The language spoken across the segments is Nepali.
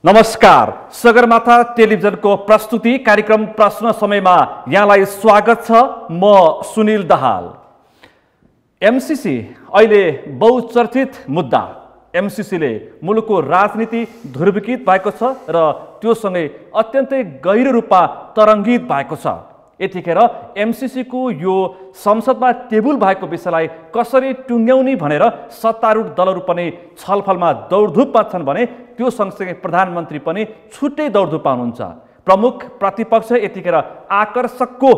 नमस्कार, सगरमाथा टेलिभिजनको प्रस्तुति कार्यक्रम प्रश्न समयमा यहाँलाई स्वागत छ। म सुनिल दाहाल। एमसीसी अहिले बहुचर्चित मुद्दा। एमसीसीले मुलुकको राजनीति ध्रुवीकृत भएको छ र त्यो सँगै अत्यन्तै गहिरो रूपमा तरङ्गित भएको छ। यतिखेर एमसीसीको यो संसदमा टेबुल भएको विषयलाई कसरी टुङ्ग्याउने भनेर सत्तारूढ दलहरू पनि छलफलमा दौडधुपमा छन् भने त्यो सँगसँगै प्रधानमन्त्री पनि छुट्टै दौडधुपमा हुनुहुन्छ। प्रमुख प्रतिपक्ष यतिखेर आकर्षकको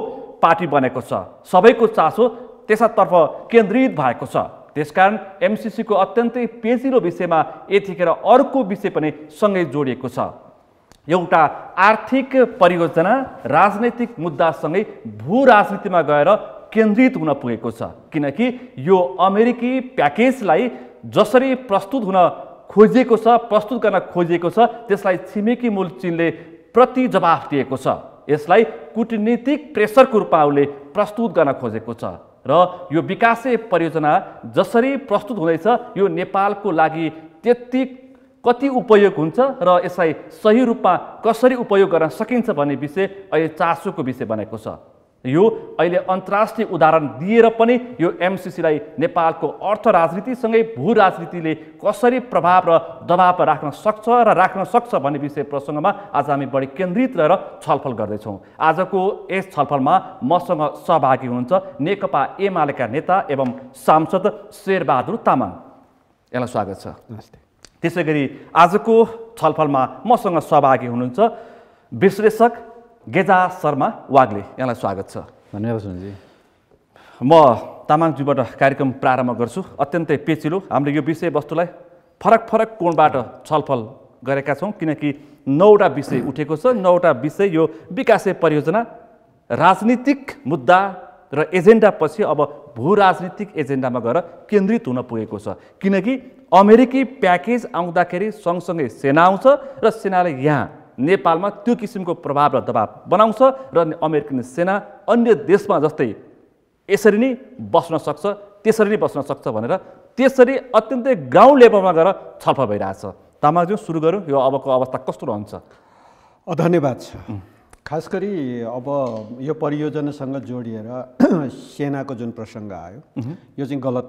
पार्टी बनेको छ। सबैको चासो त्यसतर्फ केन्द्रित भएको छ। त्यसकारण एमसीसीको अत्यन्तै पेचिलो विषयमा यतिखेर अर्को विषय पनि सँगै जोडिएको छ। एउटा आर्थिक परियोजना राजनैतिक मुद्दासँगै भू राजनीतिमा गएर केन्द्रित हुन पुगेको छ। किनकि यो अमेरिकी प्याकेजलाई जसरी प्रस्तुत हुन खोजिएको छ, प्रस्तुत गर्न खोजिएको छ, त्यसलाई छिमेकी मुलुक चीनले प्रति जवाफ दिएको छ। यसलाई कूटनीतिक प्रेसरको रूपमा उसले प्रस्तुत गर्न खोजेको छ र यो विकासे परियोजना जसरी प्रस्तुत हुँदैछ यो नेपालको लागि त्यति कति उपयोग हुन्छ र यसलाई सही रूपमा कसरी उपयोग गर्न सकिन्छ भन्ने विषय अहिले चासोको विषय बनेको छ। यो अहिले अन्तर्राष्ट्रिय उदाहरण दिएर पनि यो एमसीसीलाई नेपालको अर्थ राजनीतिसँगै भू राजनीतिले कसरी प्रभाव र दबाव राख्न सक्छ र राख्न सक्छ भन्ने विषय प्रसङ्गमा आज हामी बढी केन्द्रित रहेर छलफल गर्दैछौँ। आजको यस छलफलमा मसँग सहभागी हुनुहुन्छ नेकपा एमालेका नेता एवं सांसद शेरबहादुर तामाङ। यहाँलाई स्वागत छ। नमस्ते। त्यसै गरी आजको छलफलमा मसँग सहभागी हुनुहुन्छ विश्लेषक गेजा शर्मा वाग्ले। यहाँलाई स्वागत छ। धन्यवाद सुनिलजी। म तामाङज्यूबाट कार्यक्रम प्रारम्भ गर्छु। अत्यन्तै पेचिलो हामीले यो विषयवस्तुलाई फरक फरक कोणबाट छलफल गरेका छौँ किनकि 9वटा विषय उठेको छ। 9वटा विषय यो विकासे परियोजना राजनीतिक मुद्दा र एजेन्डा पछि अब भू राजनीतिक एजेन्डामा गएर केन्द्रित हुन पुगेको छ। किनकि अमेरिकी प्याकेज आउँदाखेरि सँगसँगै सेना आउँछ र सेनाले यहाँ नेपालमा त्यो किसिमको प्रभाव र दबाव बनाउँछ र अमेरिकन सेना अन्य देशमा जस्तै यसरी नै बस्न सक्छ, त्यसरी नै बस्न सक्छ भनेर त्यसरी अत्यन्तै ग्राउन्ड लेभलमा गएर छलफल भइरहेछ। तामाङज्यू सुरु गरौँ। यो अबको अवस्था कस्तो रहन्छ? धन्यवाद छ। खास गरी अब यो परियोजनासँग जोडिएर सेनाको जुन प्रसङ्ग आयो यो चाहिँ गलत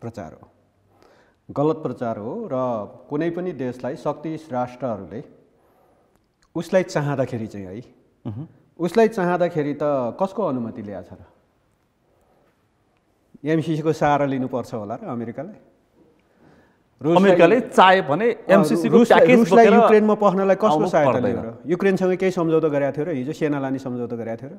प्रचार हो। गलत प्रचार हो र कुनै पनि देशलाई शक्ति राष्ट्रहरूले उसलाई चाहँदाखेरि चाहिँ है उसलाई चाहँदाखेरि त कसको अनुमति ल्याएको छ र? एमसीसीको सहारा लिनुपर्छ होला र अमेरिकाले? अमेरिकाले चाहे भने एमसीसीको रुसलाई युक्रेनमा पस्नलाई कसको सहायता लियो र? युक्रेनसँग केही सम्झौता गरेको थियो र हिजो सेना लाने सम्झौता गरेको थियो र?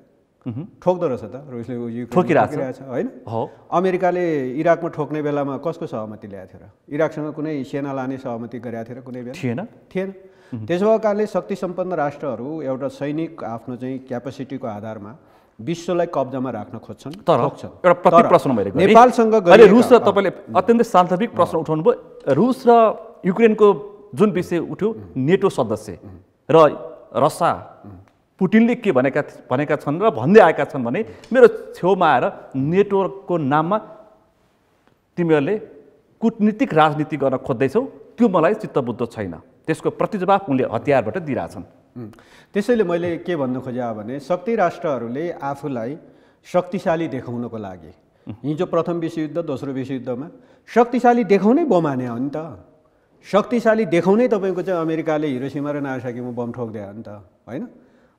ठोक्दो रहेछ त रुसले ठोकिरहेछ होइन? अमेरिकाले इराकमा ठोक्ने बेलामा कसको सहमति ल्याएको थियो र? इराकसँग कुनै सेना लाने सहमति गरेको थियो र कुनै बेला? थिएन। त्यसो भएको कारणले शक्ति सम्पन्न राष्ट्रहरू एउटा सैनिक आफ्नो चाहिँ क्यापेसिटीको आधारमा विश्वलाई कब्जामा राख्न खोज्छन्। तर एउटा प्रति प्रश्न मैले नेपालसँग रुस र तपाईँले अत्यन्तै सान्दर्भिक प्रश्न उठाउनु भयो। रुस र युक्रेनको जुन विषय उठ्यो नेटो सदस्य र रसा पुटिनले के भनेका छन् र भन्दै आएका छन् भने मेरो छेउमा आएर नेटोको नाममा तिमीहरूले कूटनीतिक राजनीति गर्न खोज्दैछौ, त्यो मलाई चित्तबुद्ध छैन। त्यसको प्रतिजवाफ उनले हतियारबाट दिइरहेछन्। त्यसैले मैले के भन्न खोजेँ भने शक्ति राष्ट्रहरूले आफूलाई शक्तिशाली देखाउनको लागि हिजो प्रथम विश्वयुद्ध दोस्रो विश्वयुद्धमा शक्तिशाली देखाउनै बम हाने हो नि त। शक्तिशाली देखाउनै तपाईँको चाहिँ अमेरिकाले हिरोसिमा र नागासाकीमा बम ठोक्दियो हो नि त होइन?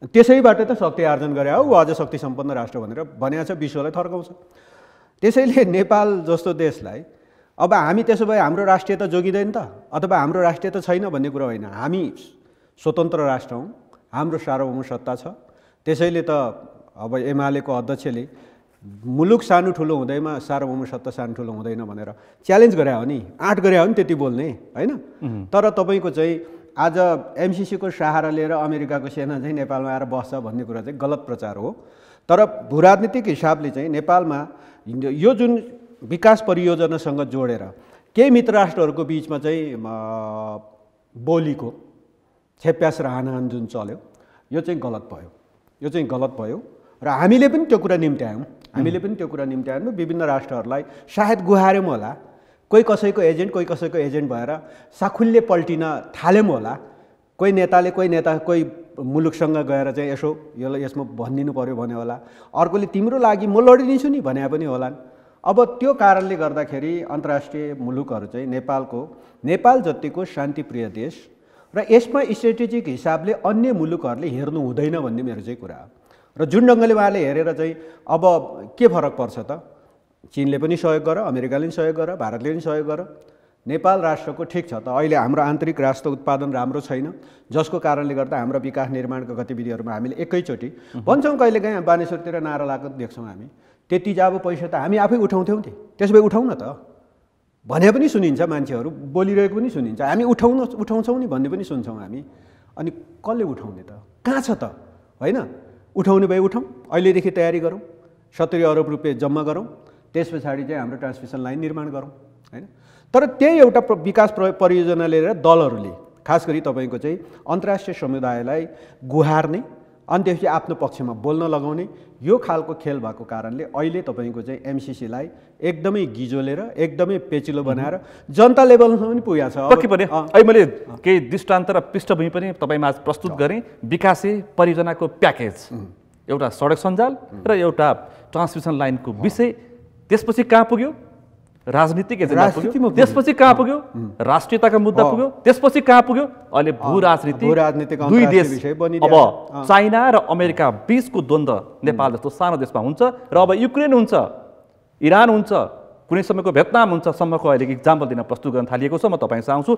त्यसैबाट त शक्ति आर्जन गरे हो। ऊ अझ शक्ति सम्पन्न राष्ट्र भनेर भनेको छ, विश्वलाई थर्काउँछ। त्यसैले नेपाल जस्तो देशलाई अब हामी त्यसो भए हाम्रो राष्ट्रियता जोगिँदैन त अथवा हाम्रो राष्ट्रियता छैन भन्ने कुरा होइन। हामी स्वतन्त्र राष्ट्र हौँ, हाम्रो सार्वभौम सत्ता छ। त्यसैले त अब एमालेको अध्यक्षले मुलुक सानो ठुलो हुँदैमा सार्वभौम सत्ता सानो ठुलो हुँदैन भनेर च्यालेन्ज गरे हो नि, आँट गरे हो नि त्यति बोल्ने होइन? तर तपाईँको चाहिँ आज एमसीसीको सहारा लिएर अमेरिकाको सेना चाहिँ नेपालमा आएर बस्छ भन्ने कुरा चाहिँ गलत प्रचार हो। तर भूराजनीतिक हिसाबले चाहिँ नेपालमा यो जुन विकास परियोजनासँग जोडेर केही मित्र राष्ट्रहरूको बिचमा चाहिँ बोलीको छेप्यास र हानाहान जुन चल्यो यो चाहिँ गलत भयो। यो चाहिँ गलत भयो र हामीले पनि त्यो कुरा निम्त्यायौँ। विभिन्न राष्ट्रहरूलाई सायद गुहार्यौँ होला, कोही कसैको एजेन्ट भएर साखुल्य पल्टिन थाल्यौँ होला, कोही नेता कोही मुलुकसँग गएर चाहिँ यसो यसमा भनिदिनु पर्यो भने होला, अर्कोले तिम्रो लागि म लडिदिन्छु नि भने पनि होलान्। अब त्यो कारणले गर्दाखेरि अन्तर्राष्ट्रिय मुलुकहरू चाहिँ नेपाल जतिको शान्तिप्रिय देश र यसमा स्ट्रेटेजिक हिसाबले अन्य मुलुकहरूले हेर्नु हुँदैन भन्ने मेरो चाहिँ कुरा हो। र जुन ढङ्गले उहाँले हेरेर चाहिँ अब के फरक पर्छ त, चीनले पनि सहयोग गर, अमेरिकाले पनि सहयोग गर, भारतले पनि सहयोग गर, नेपाल राष्ट्रको ठिक छ त अहिले हाम्रो आन्तरिक राष्ट्र उत्पादन राम्रो छैन, जसको कारणले गर्दा हाम्रो विकास निर्माणका गतिविधिहरूमा हामीले एकैचोटि भन्छौँ, कहिलेकाहीँ बानेश्वरतिर नारा लगाएको देख्छौँ हामी, त्यति जाब पैसा त हामी आफै उठाउँथ्यौँ नि, त्यसो भए उठाउन त भने पनि सुनिन्छ, मान्छेहरू बोलिरहेको पनि सुनिन्छ, हामी उठाउँछौँ नि भन्ने पनि सुन्छौँ हामी। अनि कसले उठाउने त, कहाँ छ त, होइन? उठाउने भए उठाउँ, अहिलेदेखि तयारी गरौँ, 70 अरब रुपियाँ जम्मा गरौँ, त्यस पछाडि चाहिँ हाम्रो ट्रान्समिसन लाइन निर्माण गरौँ, होइन? तर त्यही एउटा विकास परियोजना लिएर दलहरूले खास गरी तपाईँको चाहिँ अन्तर्राष्ट्रिय समुदायलाई गुहार्ने अनि त्यसपछि आफ्नो पक्षमा बोल्न लगाउने यो खालको खेल भएको कारणले अहिले तपाईँको चाहिँ एमसिसीलाई एकदमै गिजोलेर एकदमै पेचिलो बनाएर जनता लेभलमा पनि पुगेको छ। पक्कै पनि अहिले मैले केही दृष्टान्त र पृष्ठभूमि पनि तपाईँमा प्रस्तुत गरेँ। विकासे परियोजनाको प्याकेज, एउटा सडक सञ्जाल र एउटा ट्रान्समिसन लाइनको विषय, त्यसपछि कहाँ पुग्यो? राजनीतिक एजेन्डा पुग्यो, त्यसपछि कहाँ पुग्यो? राष्ट्रियताका मुद्दा पुग्यो, त्यसपछि कहाँ पुग्यो? अहिले भू राजनीतिक दुई देश, अब चाइना र अमेरिका बीचको द्वन्द्व नेपाल जस्तो सानो देशमा हुन्छ र अब युक्रेन हुन्छ, इरान हुन्छ, कुनै समयको भियतनाम हुन्छ सम्मको अहिले इक्जाम्पल दिन प्रस्तुत गर्न थालिएको छ। म तपाईँसँग आउँछु।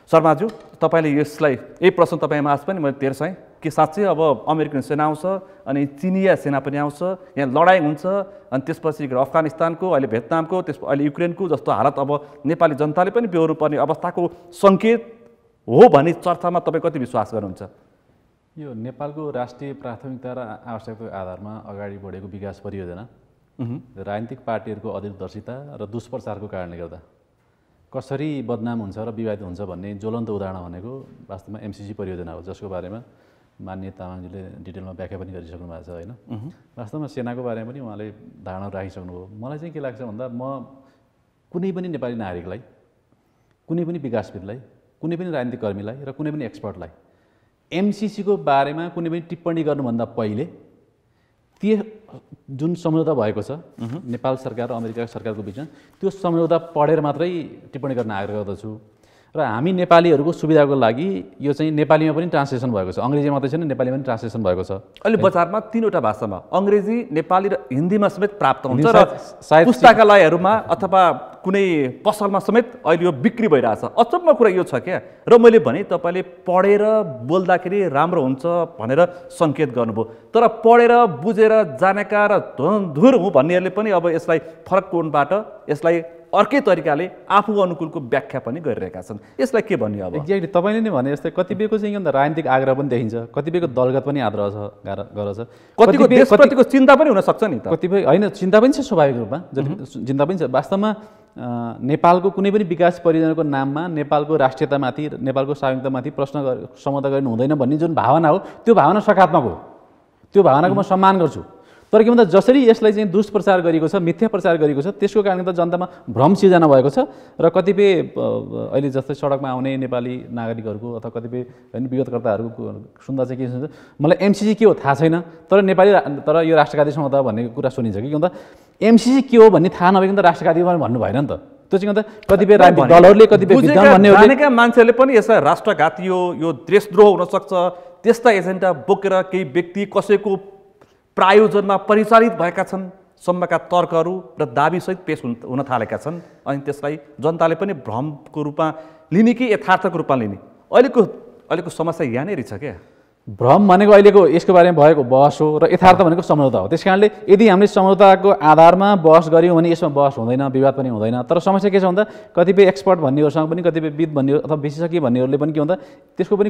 शर्माज्यू, तपाईँले यसलाई यही प्रश्न तपाईँमा आज पनि मैले तेर्साएँ कि साँच्चै अब अमेरिकन सेना आउँछ अनि चिनिया सेना पनि आउँछ, यहाँ लडाइँ हुन्छ, अनि त्यसपछि अफगानिस्तानको, अहिले भियतनामको, त्यसपछि अहिले युक्रेनको जस्तो हालत अब नेपाली जनताले पनि बेहोर्नु पर्ने अवस्थाको सङ्केत हो भन्ने चर्चामा तपाईँ कति विश्वास गर्नुहुन्छ? यो नेपालको राष्ट्रिय प्राथमिकता र आवश्यकताको आधारमा अगाडि बढेको विकास परियोजना राजनीतिक पार्टीहरूको अदूरदर्शिता र दुष्प्रचारको कारणले गर्दा कसरी बदनाम हुन्छ र विवादित हुन्छ भन्ने ज्वलन्त उदाहरण भनेको वास्तवमा एमसिसी परियोजना हो, जसको बारेमा माननीय तामाङजीले डिटेलमा व्याख्या पनि गरिसक्नु भएको छ, होइन? वास्तवमा सेनाको बारेमा पनि उहाँले धारणा राखिसक्नुभयो। मलाई चाहिँ के लाग्छ भन्दा म कुनै पनि नेपाली नागरिकलाई, कुनै पनि विकासविदलाई, कुनै पनि राजनीतिक कर्मीलाई र कुनै पनि एक्सपर्टलाई एमसिसीको बारेमा कुनै पनि टिप्पणी गर्नुभन्दा पहिले त्यो जुन सम्झौता भएको छ नेपाल सरकार र अमेरिका सरकारको बिचमा, त्यो सम्झौता पढेर मात्रै टिप्पणी गर्न आग्रह गर्दछु। र हामी नेपालीहरूको सुविधाको लागि यो चाहिँ नेपालीमा पनि ट्रान्सलेसन भएको छ, अङ्ग्रेजी मात्रै छैन, नेपालीमा पनि ट्रान्सलेसन भएको छ। अहिले बजारमा 3वटा भाषामा अङ्ग्रेजी, नेपाली र हिन्दीमा समेत प्राप्त हुन्छ र पुस्तकालयहरूमा अथवा कुनै पसलमा समेत अहिले यो बिक्री भइरहेछ। अचम्म कुरा यो छ क्या, र मैले भने तपाईँले पढेर बोल्दाखेरि राम्रो हुन्छ भनेर सङ्केत गर्नुभयो, तर पढेर बुझेर जानेका र धुर हुँ भन्नेहरूले पनि अब यसलाई फरक कोणबाट यसलाई अर्कै तरिकाले आफू अनुकूलको व्याख्या पनि गरिरहेका छन्। यसलाई के भन्ने अब? एक्ज्याक्टली तपाईँले नै भने जस्तै कतिपयको चाहिँ राजनीतिक आग्रह पनि देखिन्छ, कतिपयको दलगत पनि आग्रह गर्छ, कतिको देशप्रतिको चिन्ता पनि हुनसक्छ नि त, कतिपय होइन, चिन्ता पनि छ स्वाभाविक रूपमा, चिन्ता पनि छ। वास्तवमा नेपालको कुनै पनि विकास परियोजनाको नाममा नेपालको राष्ट्रियतामाथि, नेपालको स्वाधीनतामाथि प्रश्न सम्झौता गर्नु हुँदैन भन्ने जुन भावना हो, त्यो भावना सकारात्मक हो, त्यो भावनाको म सम्मान गर्छु। तर के भन्दा जसरी यसलाई चाहिँ दुष्प्रचार गरिएको छ, मिथ्या प्रचार गरिएको छ, त्यसको कारणले त जनतामा भ्रम सिर्जना भएको छ र कतिपय अहिले जस्तै सडकमा आउने नेपाली नागरिकहरूको अथवा कतिपय होइन विगतकर्ताहरूको सुन्दा चाहिँ के सुन्छ, मलाई एमसिसी के हो थाहा छैन, तर यो राष्ट्रघाती सम्झौता भन्ने कुरा सुनिन्छ कि भन्दा एमसिसी के हो भन्ने थाहा नभइकन त राष्ट्रघाती भन्नु भएन नि त। त्यो चाहिँ कतिपय राजनीतिक दलहरूले, कतिपय विद्वान भन्नेहरूले, मान्छेहरूले पनि यसलाई राष्ट्रघाती हो, यो देशद्रोह हुनसक्छ, त्यस्ता एजेन्डा बोकेर केही व्यक्ति कसैको प्रायोजनमा परिचालित भएका छन् सम्मका तर्कहरू र दाबीसहित पेश हुन थालेका छन्। अनि त्यसलाई जनताले पनि भ्रमको रूपमा लिने कि यथार्थको रूपमा लिने, अहिलेको समस्या यहाँनिर छ क्या। भ्रम भनेको अहिलेको यसको बारेमा भएको बहस हो र यथार्थ भनेको सम्झौता हो। त्यस कारणले यदि हामीले सम्झौताको आधारमा बहस गऱ्यौँ भने यसमा बहस हुँदैन, विवाद पनि हुँदैन। तर समस्या के छ भन्दा कतिपय एक्सपर्ट भन्नेहरूसँग पनि, कतिपय विद भन्ने अथवा विशेषज्ञ भन्नेहरूले पनि के भन्दा त्यसको पनि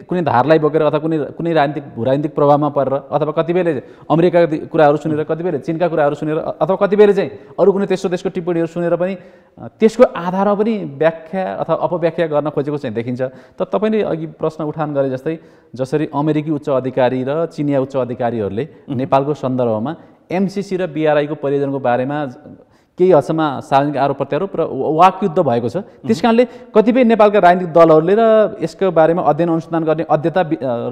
कुनै धारलाई बोकेर अथवा कुनै राजनीतिक प्रभावमा परेर अथवा कतिपयले अमेरिकाका कुराहरू सुनेर, कतिपयले चीनका कुराहरू सुनेर अथवा कतिपयले चाहिँ अरू कुनै तेस्रो देशको टिप्पणीहरू सुनेर पनि त्यसको आधारमा पनि व्याख्या अथवा अपव्याख्या गर्न खोजेको चाहिँ देखिन्छ। त तपाईँले अघि प्रश्न उठान गरे जस्तै जसरी अमेरिकी उच्च अधिकारी र चिनिया उच्च अधिकारीहरूले नेपालको सन्दर्भमा एमसिसी र बिआरआईको परियोजनाको बारेमा केही हदसम्म सार्वजनिक आरोप प्रत्यारोप र वाकयुद्ध भएको छ। त्यसकारणले कतिपय नेपालका राजनीतिक दलहरूले र यसको बारेमा अध्ययन अनुसन्धान गर्ने अध्येता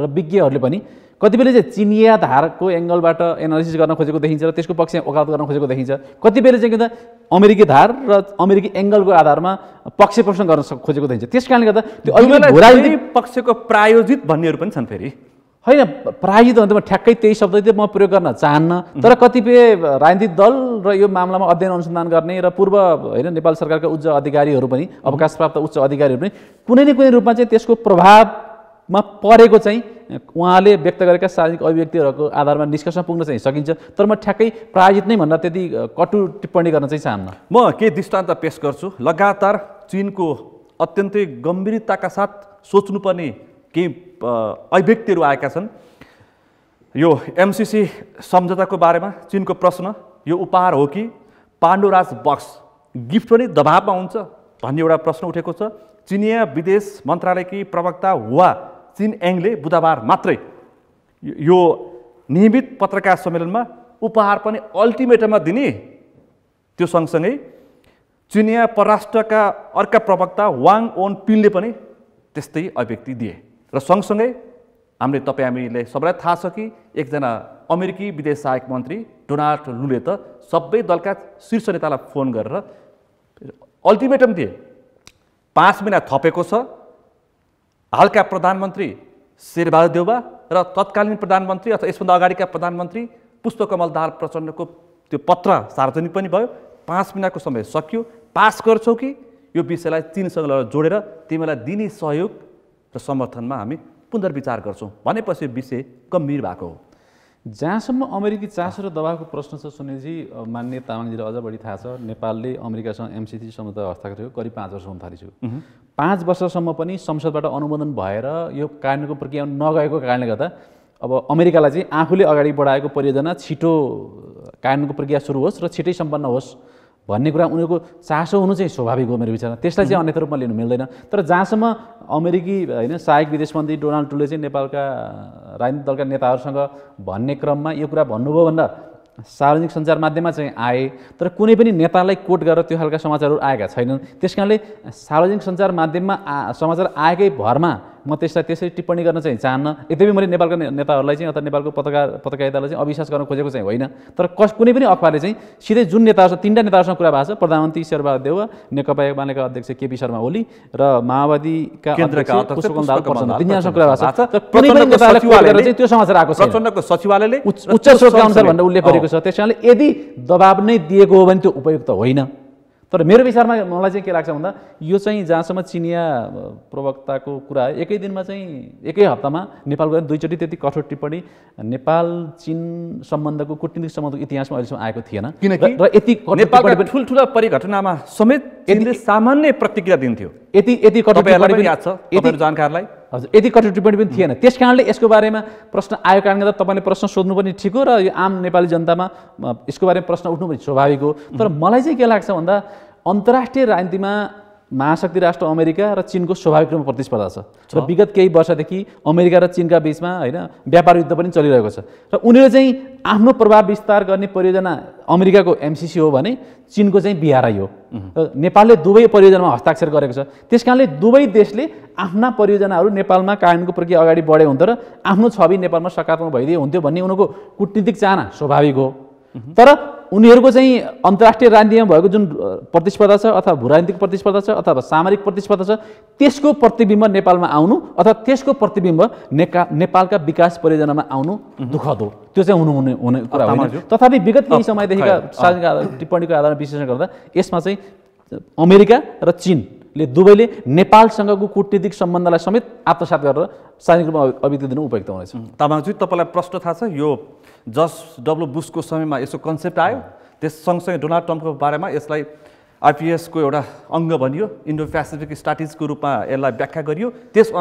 र विज्ञहरूले पनि कतिपयले चाहिँ चिनिया धारको एङ्गलबाट एनालिसिस गर्न खोजेको देखिन्छ र त्यसको पक्ष वकालत गर्न खोजेको देखिन्छ। कतिपयले चाहिँ के अमेरिकी धार र अमेरिकी एङ्गलको आधारमा पक्ष पोषण गर्न खोजेको देखिन्छ। त्यसकारणले गर्दा त्यो राजनीतिक पक्षको प्रायोजित भन्नेहरू पनि छन्। फेरि होइन, प्रायोजित भन्दा म ठ्याक्कै त्यही शब्द चाहिँ म प्रयोग गर्न चाहन्न, तर कतिपय राजनीतिक दल र यो मामलामा अध्ययन अनुसन्धान गर्ने र पूर्व होइन नेपाल सरकारका उच्च अधिकारीहरू पनि अवकाशप्राप्त उच्च अधिकारीहरू पनि कुनै न कुनै रूपमा चाहिँ त्यसको प्रभावमा परेको चाहिँ उहाँले व्यक्त गरेका सार्वजनिक अभिव्यक्तिहरूको आधारमा निष्कर्षमा पुग्न चाहिँ सकिन्छ। तर म ठ्याक्कै प्रायोजित नै भनेर त्यति कटु टिप्पणी गर्न चाहिँ चाहन्न। म केही दृष्टान्त पेश गर्छु। लगातार चीनको अत्यन्तै गम्भीरताका साथ सोच्नुपर्ने केही अभिव्यक्तिहरू आएका छन्। यो एमसीसी सम्झौताको बारेमा चीनको प्रश्न, यो उपहार हो कि पाण्डुराज बक्स गिफ्ट पनि दबावमा हुन्छ भन्ने एउटा प्रश्न उठेको छ। चिनिया विदेश मन्त्रालयकी प्रवक्ता हुआ चिन एङले बुधबार मात्रै यो नियमित पत्रकार सम्मेलनमा उपहार पनि अल्टिमेटममा दिने, त्यो सँगसँगै चिनिया परराष्ट्रका अर्का प्रवक्ता वाङ ओन पिनले पनि त्यस्तै अभिव्यक्ति दिए। र सँगसँगै हामीलाई सबैलाई थाहा छ कि एकजना अमेरिकी विदेश सहायक मन्त्री डोनाल्ड लुले त सबै दलका शीर्ष नेतालाई फोन गरेर अल्टिमेटम दिए। 5 महिना थपेको छ। हालका प्रधानमन्त्री शेरबहादुर देउवा र तत्कालीन प्रधानमन्त्री अथवा यसभन्दा अगाडिका प्रधानमन्त्री पुष्पकमल दाहाल प्रचण्डको त्यो पत्र सार्वजनिक पनि भयो। 5 महिनाको समय सकियो। पास गर्छौ कि यो विषयलाई चीनसँग जोडेर तिमीलाई दिने सहयोग र समर्थनमा हामी पुनर्विचार गर्छौँ भनेपछि विषय गम्भीर भएको हो। जहाँसम्म अमेरिकी चासो र दबावको प्रश्न छ सुनिलजी, मान्य तामाङजीलाई अझ बढी थाहा छ। नेपालले अमेरिकासँग एमसीसी सम्झौता हस्ताक्षर गरेको करिब 5 वर्ष हुन थालिसक्यो। 5 वर्षसम्म पनि संसदबाट अनुमोदन भएर यो कानुनको प्रक्रिया नगएको कारणले गर्दा अब अमेरिकालाई चाहिँ आफूले अगाडि बढाएको परियोजना छिटो कानुनको प्रक्रिया सुरु होस् र छिटै सम्पन्न होस् भन्ने कुरा उनीहरूको चासो हुनु चाहिँ स्वाभाविक हो मेरो विचारमा। त्यसलाई चाहिँ अन्यथा रूपमा लिनु मिल्दैन। तर जहाँसम्म अमेरिकी होइन सहायक विदेश मन्त्री डोनाल्ड ट्रम्पले चाहिँ नेपालका राजनीतिक दलका नेताहरूसँग भन्ने क्रममा यो कुरा भन्नुभयो भन्दा सार्वजनिक सञ्चार माध्यममा चाहिँ आए, तर कुनै पनि नेतालाई कोट गरेर त्यो खालका समाचारहरू आएका छैनन्। त्यसकारणले सार्वजनिक सञ्चार माध्यममा समाचार आएकै भरमा म त्यसलाई त्यसरी टिप्पणी गर्न चाहिँ चाहन्न। यद्यपि मैले नेपालका नेताहरूलाई चाहिँ अथवा नेपालको पत्रकारितालाई चाहिँ अविश्वास गर्न खोजेको चाहिँ होइन, तर कुनै पनि अखबारले चाहिँ सिधै जुन नेताहरूसँग 3टा नेताहरूसँग कुरा भएको छ, प्रधानमन्त्री शेरबहादुर देउवा, नेकपा एमालेका अध्यक्ष केपी शर्मा ओली र माओवादीका अध्यक्ष पुष्पकमल दाहाल प्रचण्ड, तिनीहरूसँग कुरा भएको छ। कुनै पनि नेताले कोट गरेर चाहिँ त्यो समाचार आएको छ। प्रचण्डको सचिवालयले उच्च स्रोतका अनुसार भनेर उल्लेख गरेको छ। त्यसकारणले यदि दबाब नै दिएको हो भने त्यो उपयुक्त होइन। तर मेरो विचारमा मलाई चाहिँ के लाग्छ भन्दा यो चाहिँ जहाँसम्म चिनिया प्रवक्ताको कुरा एकै दिनमा चाहिँ एकै हप्तामा नेपाल गएर 2 चोटि त्यति कठोर टिप्पणी नेपाल चीन सम्बन्धको कूटनीतिक सम्बन्धको इतिहासमा अहिलेसम्म आएको थिएन। र यति नेपालका ठुल्ठुला परिघटनामा समेत चीनले सामान्य प्रतिक्रिया दिन्थ्यो। यति कठोर टिप्पणी याद छ तपाईहरु जानकारलाई? हजुर, यति कठोर टिप्पणी पनि थिएन। त्यसकारणले यसको बारेमा प्रश्न आयो कारणले गर्दा तपाईँले प्रश्न सोध्नु पनि ठिक हो र यो आम नेपाली जनतामा यसको बारेमा प्रश्न उठ्नु पनि स्वाभाविक हो। तर मलाई चाहिँ के लाग्छ भन्दा अन्तर्राष्ट्रिय राजनीतिमा महाशक्ति राष्ट्र अमेरिका र चीनको स्वाभाविक रूपमा प्रतिस्पर्धा छ र विगत केही वर्षदेखि अमेरिका र चीनका बीचमा होइन व्यापार युद्ध पनि चलिरहेको छ र उनीहरूले चाहिँ आफ्नो प्रभाव विस्तार गर्ने परियोजना अमेरिकाको एमसीसी हो भने चीनको चाहिँ बीआरआई हो। नेपालले दुवै परियोजनामा हस्ताक्षर गरेको छ। त्यसकारणले दुवै देशले आफ्ना परियोजनाहरू नेपालमा कानुनको प्रक्रिया अगाडि बढे हुन्थ्यो र आफ्नो छवि नेपालमा सकारात्मक भइदिए हुन्थ्यो भन्ने उनीहरूको कूटनीतिक चाहना स्वाभाविक हो। तर उनीहरूको चाहिँ अन्तर्राष्ट्रिय राजनीतिमा भएको जुन प्रतिस्पर्धा छ अथवा भूराजनीतिक प्रतिस्पर्धा छ अथवा सामरिक प्रतिस्पर्धा छ त्यसको प्रतिबिम्ब नेपालमा आउनु अथवा त्यसको प्रतिबिम्ब नेपालका विकास परियोजनामा आउनु दुःखद हो। त्यो चाहिँ हुने कुरा होइन। तथापि विगत केही समयदेखिका सार्वजनिक टिप्पणीको आधारमा विश्लेषण गर्दा यसमा चाहिँ अमेरिका र चीनले दुवैले नेपालसँगको कूटनीतिक सम्बन्धलाई समेत आत्मसात गरेर सार्वजनिक रूपमा अभिव्यक्ति दिनु उपयुक्त हुनेछ। तामाङजी, तपाईँलाई प्रश्न थाहा छ यो जर्ज डब्ल्यू बुशको समयमा यसो कन्सेप्ट आयो, त्यस सँगसँगै डोनाल्ड ट्रम्पको बारेमा यसलाई आइपिएसको एउटा अङ्ग भनियो, इन्डो पेसिफिक स्ट्राटेजीको रूपमा यसलाई व्याख्या गरियो, त्यस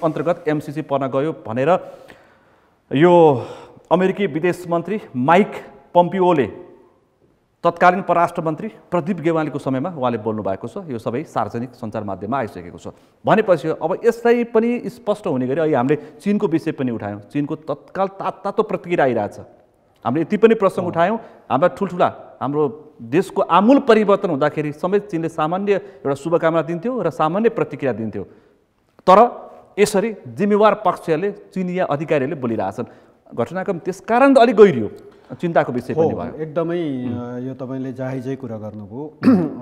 अन्तर्गत एमसीसी पर्न गयो भनेर यो अमेरिकी विदेश मन्त्री माइक पोम्पियोले तत्कालीन परराष्ट्र मन्त्री प्रदीप गेवालीको समयमा उहाँले बोल्नु भएको छ। यो सबै सार्वजनिक सञ्चार माध्यममा आइसकेको छ। भनेपछि अब यसलाई पनि स्पष्ट हुने गरी अहिले हामीले चीनको विषय पनि उठायौँ। चीनको तत्काल तातो प्रतिक्रिया आइरहेछ। हामीले यति पनि प्रसङ्ग उठायौँ, हाम्रा ठुल्ठुला हाम्रो देशको आमूल परिवर्तन हुँदाखेरि समेत चीनले सामान्य एउटा शुभकामना दिन्थ्यो र सामान्य प्रतिक्रिया दिन्थ्यो। तर यसरी जिम्मेवार पक्षहरूले चिनिया अधिकारीहरूले बोलिरहेछन्। घटनाक्रम त्यसकारण त अलिक गहिरियो, चिन्ताको विषय पनि भयो। एकदमै यो तपाईँले जायजै कुरा गर्नुभयो।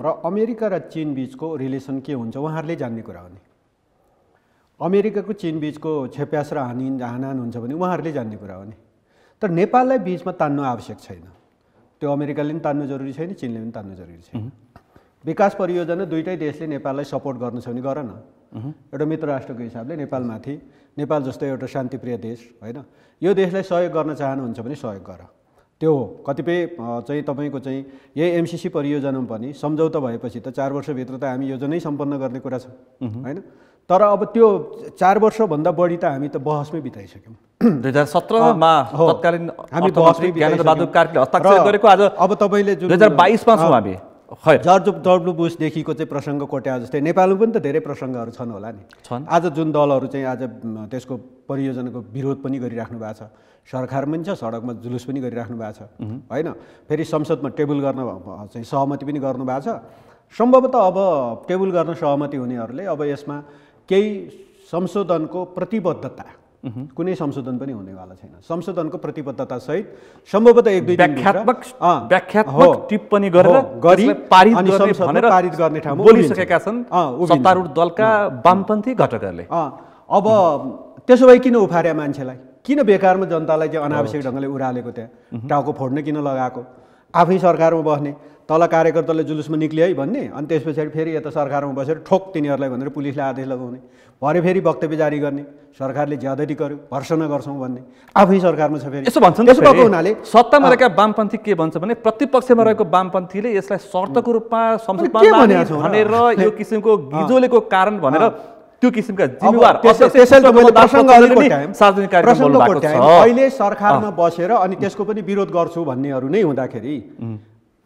र अमेरिका र चीन बिचको रिलेसन के हुन्छ उहाँहरूले जान्ने कुरा हो नि। अमेरिकाको चीन बिचको छेप्यास र हानाहान हुन्छ भने उहाँहरूले जान्ने कुरा हो नि। तर नेपाललाई बिचमा तान्नु आवश्यक छैन। त्यो अमेरिकाले पनि तान्नु जरुरी छैन, चीनले पनि तान्नु जरुरी छैन। विकास परियोजना दुईटै देशले नेपाललाई सपोर्ट गर्नु छ भने गर न। एउटा मित्र राष्ट्रको हिसाबले नेपालमाथि, नेपाल जस्तो एउटा शान्तिप्रिय देश होइन, यो देशलाई सहयोग गर्न चाहनुहुन्छ भने सहयोग गर। त्यो हो। कतिपय चाहिँ तपाईँको चाहिँ यही एमसिसी परियोजनामा पनि सम्झौता भएपछि त 4 वर्षभित्र त हामी योजनै सम्पन्न गर्ने कुरा छ होइन। तर अब त्यो 4 वर्षभन्दा बढी त हामी त बहसमै बिताइसक्यौँ। 2017मा तत्कालीन अर्थमन्त्री ज्ञानेन्द्रबहादुर कार्कीले हस्ताक्षर गरेको आज अब तपाईँले 2022मा छौँ हामी। जर्ज डब्लु बुसदेखिको चाहिँ प्रसङ्ग कोट्या जस्तै नेपालमा पनि त धेरै प्रसङ्गहरू छन् होला नि। आज जुन दलहरू चाहिँ आज त्यसको परियोजनाको विरोध पनि गरिराख्नु भएको छ, सरकारमा पनि छ, सडकमा जुलुस पनि गरिराख्नु भएको छ होइन। फेरि संसदमा टेबल गर्न चाहिँ सहमति पनि गर्नुभएको छ। सम्भवतः अब टेबल गर्न सहमति हुनेहरूले अब यसमा केही संशोधनको प्रतिबद्धता, कुनै संशोधन पनि हुनेवाला छैन, संशोधनको प्रतिबद्धता सहित सम्भवतः 1-2 दिन व्याख्यात्मक टिप्पणी गरेर पारित गर्ने ठाउँमा बोलिसकेका छन् सत्तारूढ दलका वामपन्थी घटकहरूले। अब त्यसो भए किन उफार्या मान्छेलाई, किन बेकारमा जनतालाई चाहिँ अनावश्यक ढङ्गले उरालेको, त्यहाँ टाउको फोड्न किन लगाएको, आफै सरकारमा बस्ने, तल कार्यकर्ताले जुलुसमा निक्लियो है भन्ने, अनि त्यस पछाडि फेरि यता सरकारमा बसेर ठोक तिनीहरूलाई भनेर पुलिसले आदेश लगाउने, भरे फेरि वक्तव्य जारी गर्ने, सरकारले ज्यादती गर्यो भर्सना गर्छौँ भन्ने, आफै सरकारमा छ। फेरि यसो भन्छन् त्यसो भएको हुनाले सत्तामा रहेका वामपन्थी के भन्छ भने प्रतिपक्षमा रहेको वामपन्थीले यसलाई शर्तको रूपमा संसदमा भनेर यो किसिमको गिजोलेको कारण भनेर त्यो किसिमका जिम्मेवार अहिले सरकारमा बसेर अनि त्यसको पनि विरोध गर्छु भन्नेहरू नै हुँदाखेरि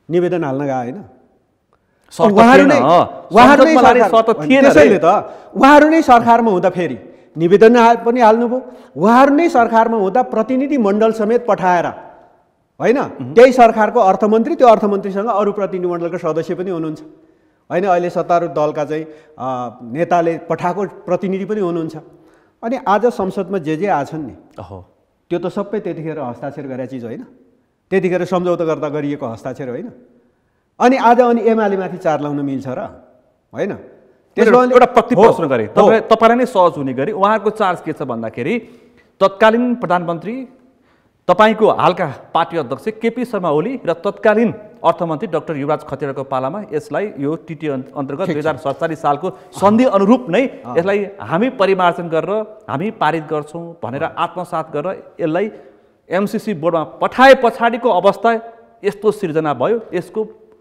निवेदन हाल्न गए होइन। उहाँहरू नै सरकारमा हुँदा फेरि निवेदन पनि हाल्नुभयो। उहाँहरू नै सरकारमा हुँदा प्रतिनिधि मण्डल समेत पठाएर होइन, त्यही सरकारको अर्थमन्त्री, त्यो अर्थमन्त्रीसँग अरू प्रतिनिधिमण्डलको सदस्य पनि हुनुहुन्छ होइन। अहिले सत्तारूढ दलका चाहिँ नेताले पठाएको प्रतिनिधि पनि हुनुहुन्छ। अनि आज संसदमा जे आछन् नि त्यो त सबै त्यतिखेर हस्ताक्षर गरेका चिज होइन, त्यतिखेर सम्झौता गर्दा गरिएको हस्ताक्षर होइन। अनि आज एमाले माथि चार लाउन मिल्छ र होइन। त्यसमा एउटा प्रति प्रश्न गरे तपाईँलाई नै सहज हुने गरी उहाँको चार्ज के छ भन्दाखेरि तत्कालीन प्रधानमन्त्री तपाईँको हालका पार्टी अध्यक्ष केपी शर्मा ओली र तत्कालीन अर्थमन्त्री डाक्टर युवराज खतिवड़ाको पालामा यसलाई यो टिटी अन्तर्गत 2047 सालको सन्धि अनुरूप नै यसलाई हामी परिमार्जन गरेर हामी पारित गर्छौँ भनेर आत्मसात गरेर यसलाई एमसिसी बोर्डमा पठाए पछाडिको अवस्था यस्तो सिर्जना भयो। यसको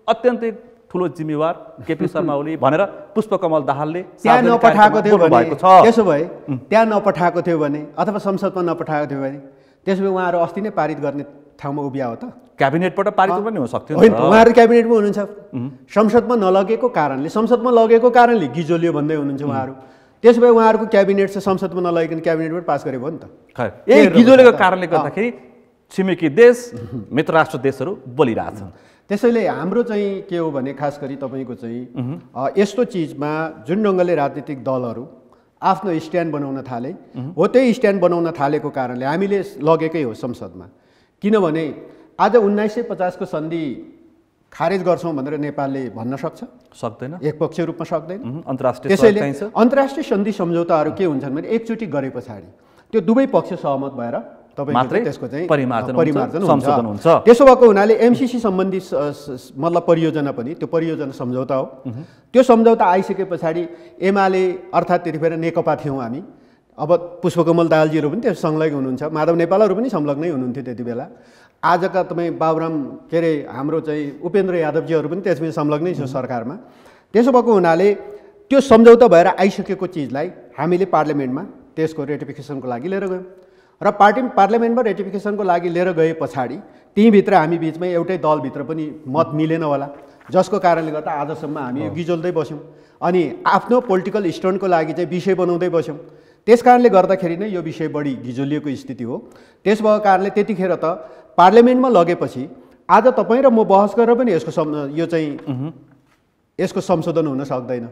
अत्यन्तै ठुलो जिम्मेवार केपी शर्मा ओली भनेर पुष्पकमल दाहालले त्यहाँ नपठाएको थियो भने, त्यसो भए त्यहाँ नपठाएको थियो भने अथवा संसदमा नपठाएको थियो भने त्यसो भए उहाँहरू अस्ति नै पारित गर्ने ठाउँमा उभिया हो त। क्याबिनेटबाट पारित पनि हुन सक्थ्यो। उहाँहरू क्याबिनेटमा हुनुहुन्छ, संसदमा नलगेको कारणले, संसदमा लगेको कारणले गिजोलियो भन्दै हुनुहुन्छ उहाँहरू। त्यसो भए उहाँहरूको क्याबिनेट चाहिँ संसदमा नलगिकन क्याबिनेटबाट पास गरेको हो नि त। यही गिजोलेको कारणले गर्दाखेरि छिमेकी देश मित्र राष्ट्र देशहरू बोलिरहेछन्। त्यसैले हाम्रो चाहिँ के हो भने खास गरी तपाईँको चाहिँ यस्तो चिजमा जुन ढङ्गले राजनीतिक दलहरू आफ्नो स्ट्यान्ड बनाउन थाले हो, त्यही स्ट्यान्ड बनाउन थालेको कारणले हामीले लगेकै हो संसदमा। किनभने आज 1950 को सन्धि खारेज गर्छौँ भनेर नेपालले भन्न सक्दैन, एकपक्षीय रूपमा सक्दैन। त्यसैले अन्तर्राष्ट्रिय सन्धि सम्झौताहरू के हुन्छन् भने एकचोटि गरे पछाडि त्यो दुवै पक्ष सहमत भएर तपाईको त्यसको चाहिँ परिमार्जन हुन्छ। त्यसो भएको हुनाले एमसिसी सम्बन्धी मतलब परियोजना पनि त्यो परियोजना सम्झौता हो। त्यो सम्झौता आइसके पछाडि एमाले अर्थात् त्यतिखेर नेकपा थियौँ हामी, अब पुष्पकमल दाहालजीहरू पनि त्यो संलग्न हुनुहुन्छ, माधव नेपालहरू पनि संलग्नै हुनुहुन्थ्यो त्यति बेला। आजका तपाईँ बाबुराम के अरे हाम्रो चाहिँ उपेन्द्र यादवजीहरू पनि त्यसमा संलग्नै छ सरकारमा। त्यसो भएको हुनाले त्यो सम्झौता भएर आइसकेको चिजलाई हामीले पार्लियामेन्टमा त्यसको रेटिफिकेसनको लागि लिएर गयौँ र पार्लियामेन्टमा रेटिफिकेसनको लागि लिएर गए पछाडि त्यहीँभित्र हामी बिचमै एउटै दलभित्र पनि मत मिलेन होला, जसको कारणले गर्दा आजसम्म हामी यो गिजोल्दै बस्यौँ अनि आफ्नो पोलिटिकल स्टन्टको लागि चाहिँ विषय बनाउँदै बस्यौँ। त्यस कारणले गर्दाखेरि नै यो विषय बढी गिजोलिएको स्थिति हो। त्यस भएको कारणले त्यतिखेर त पार्लियामेन्टमा लगेपछि आज तपाईँ र म बहस गरेर पनि यो चाहिँ यसको संशोधन हुन सक्दैन।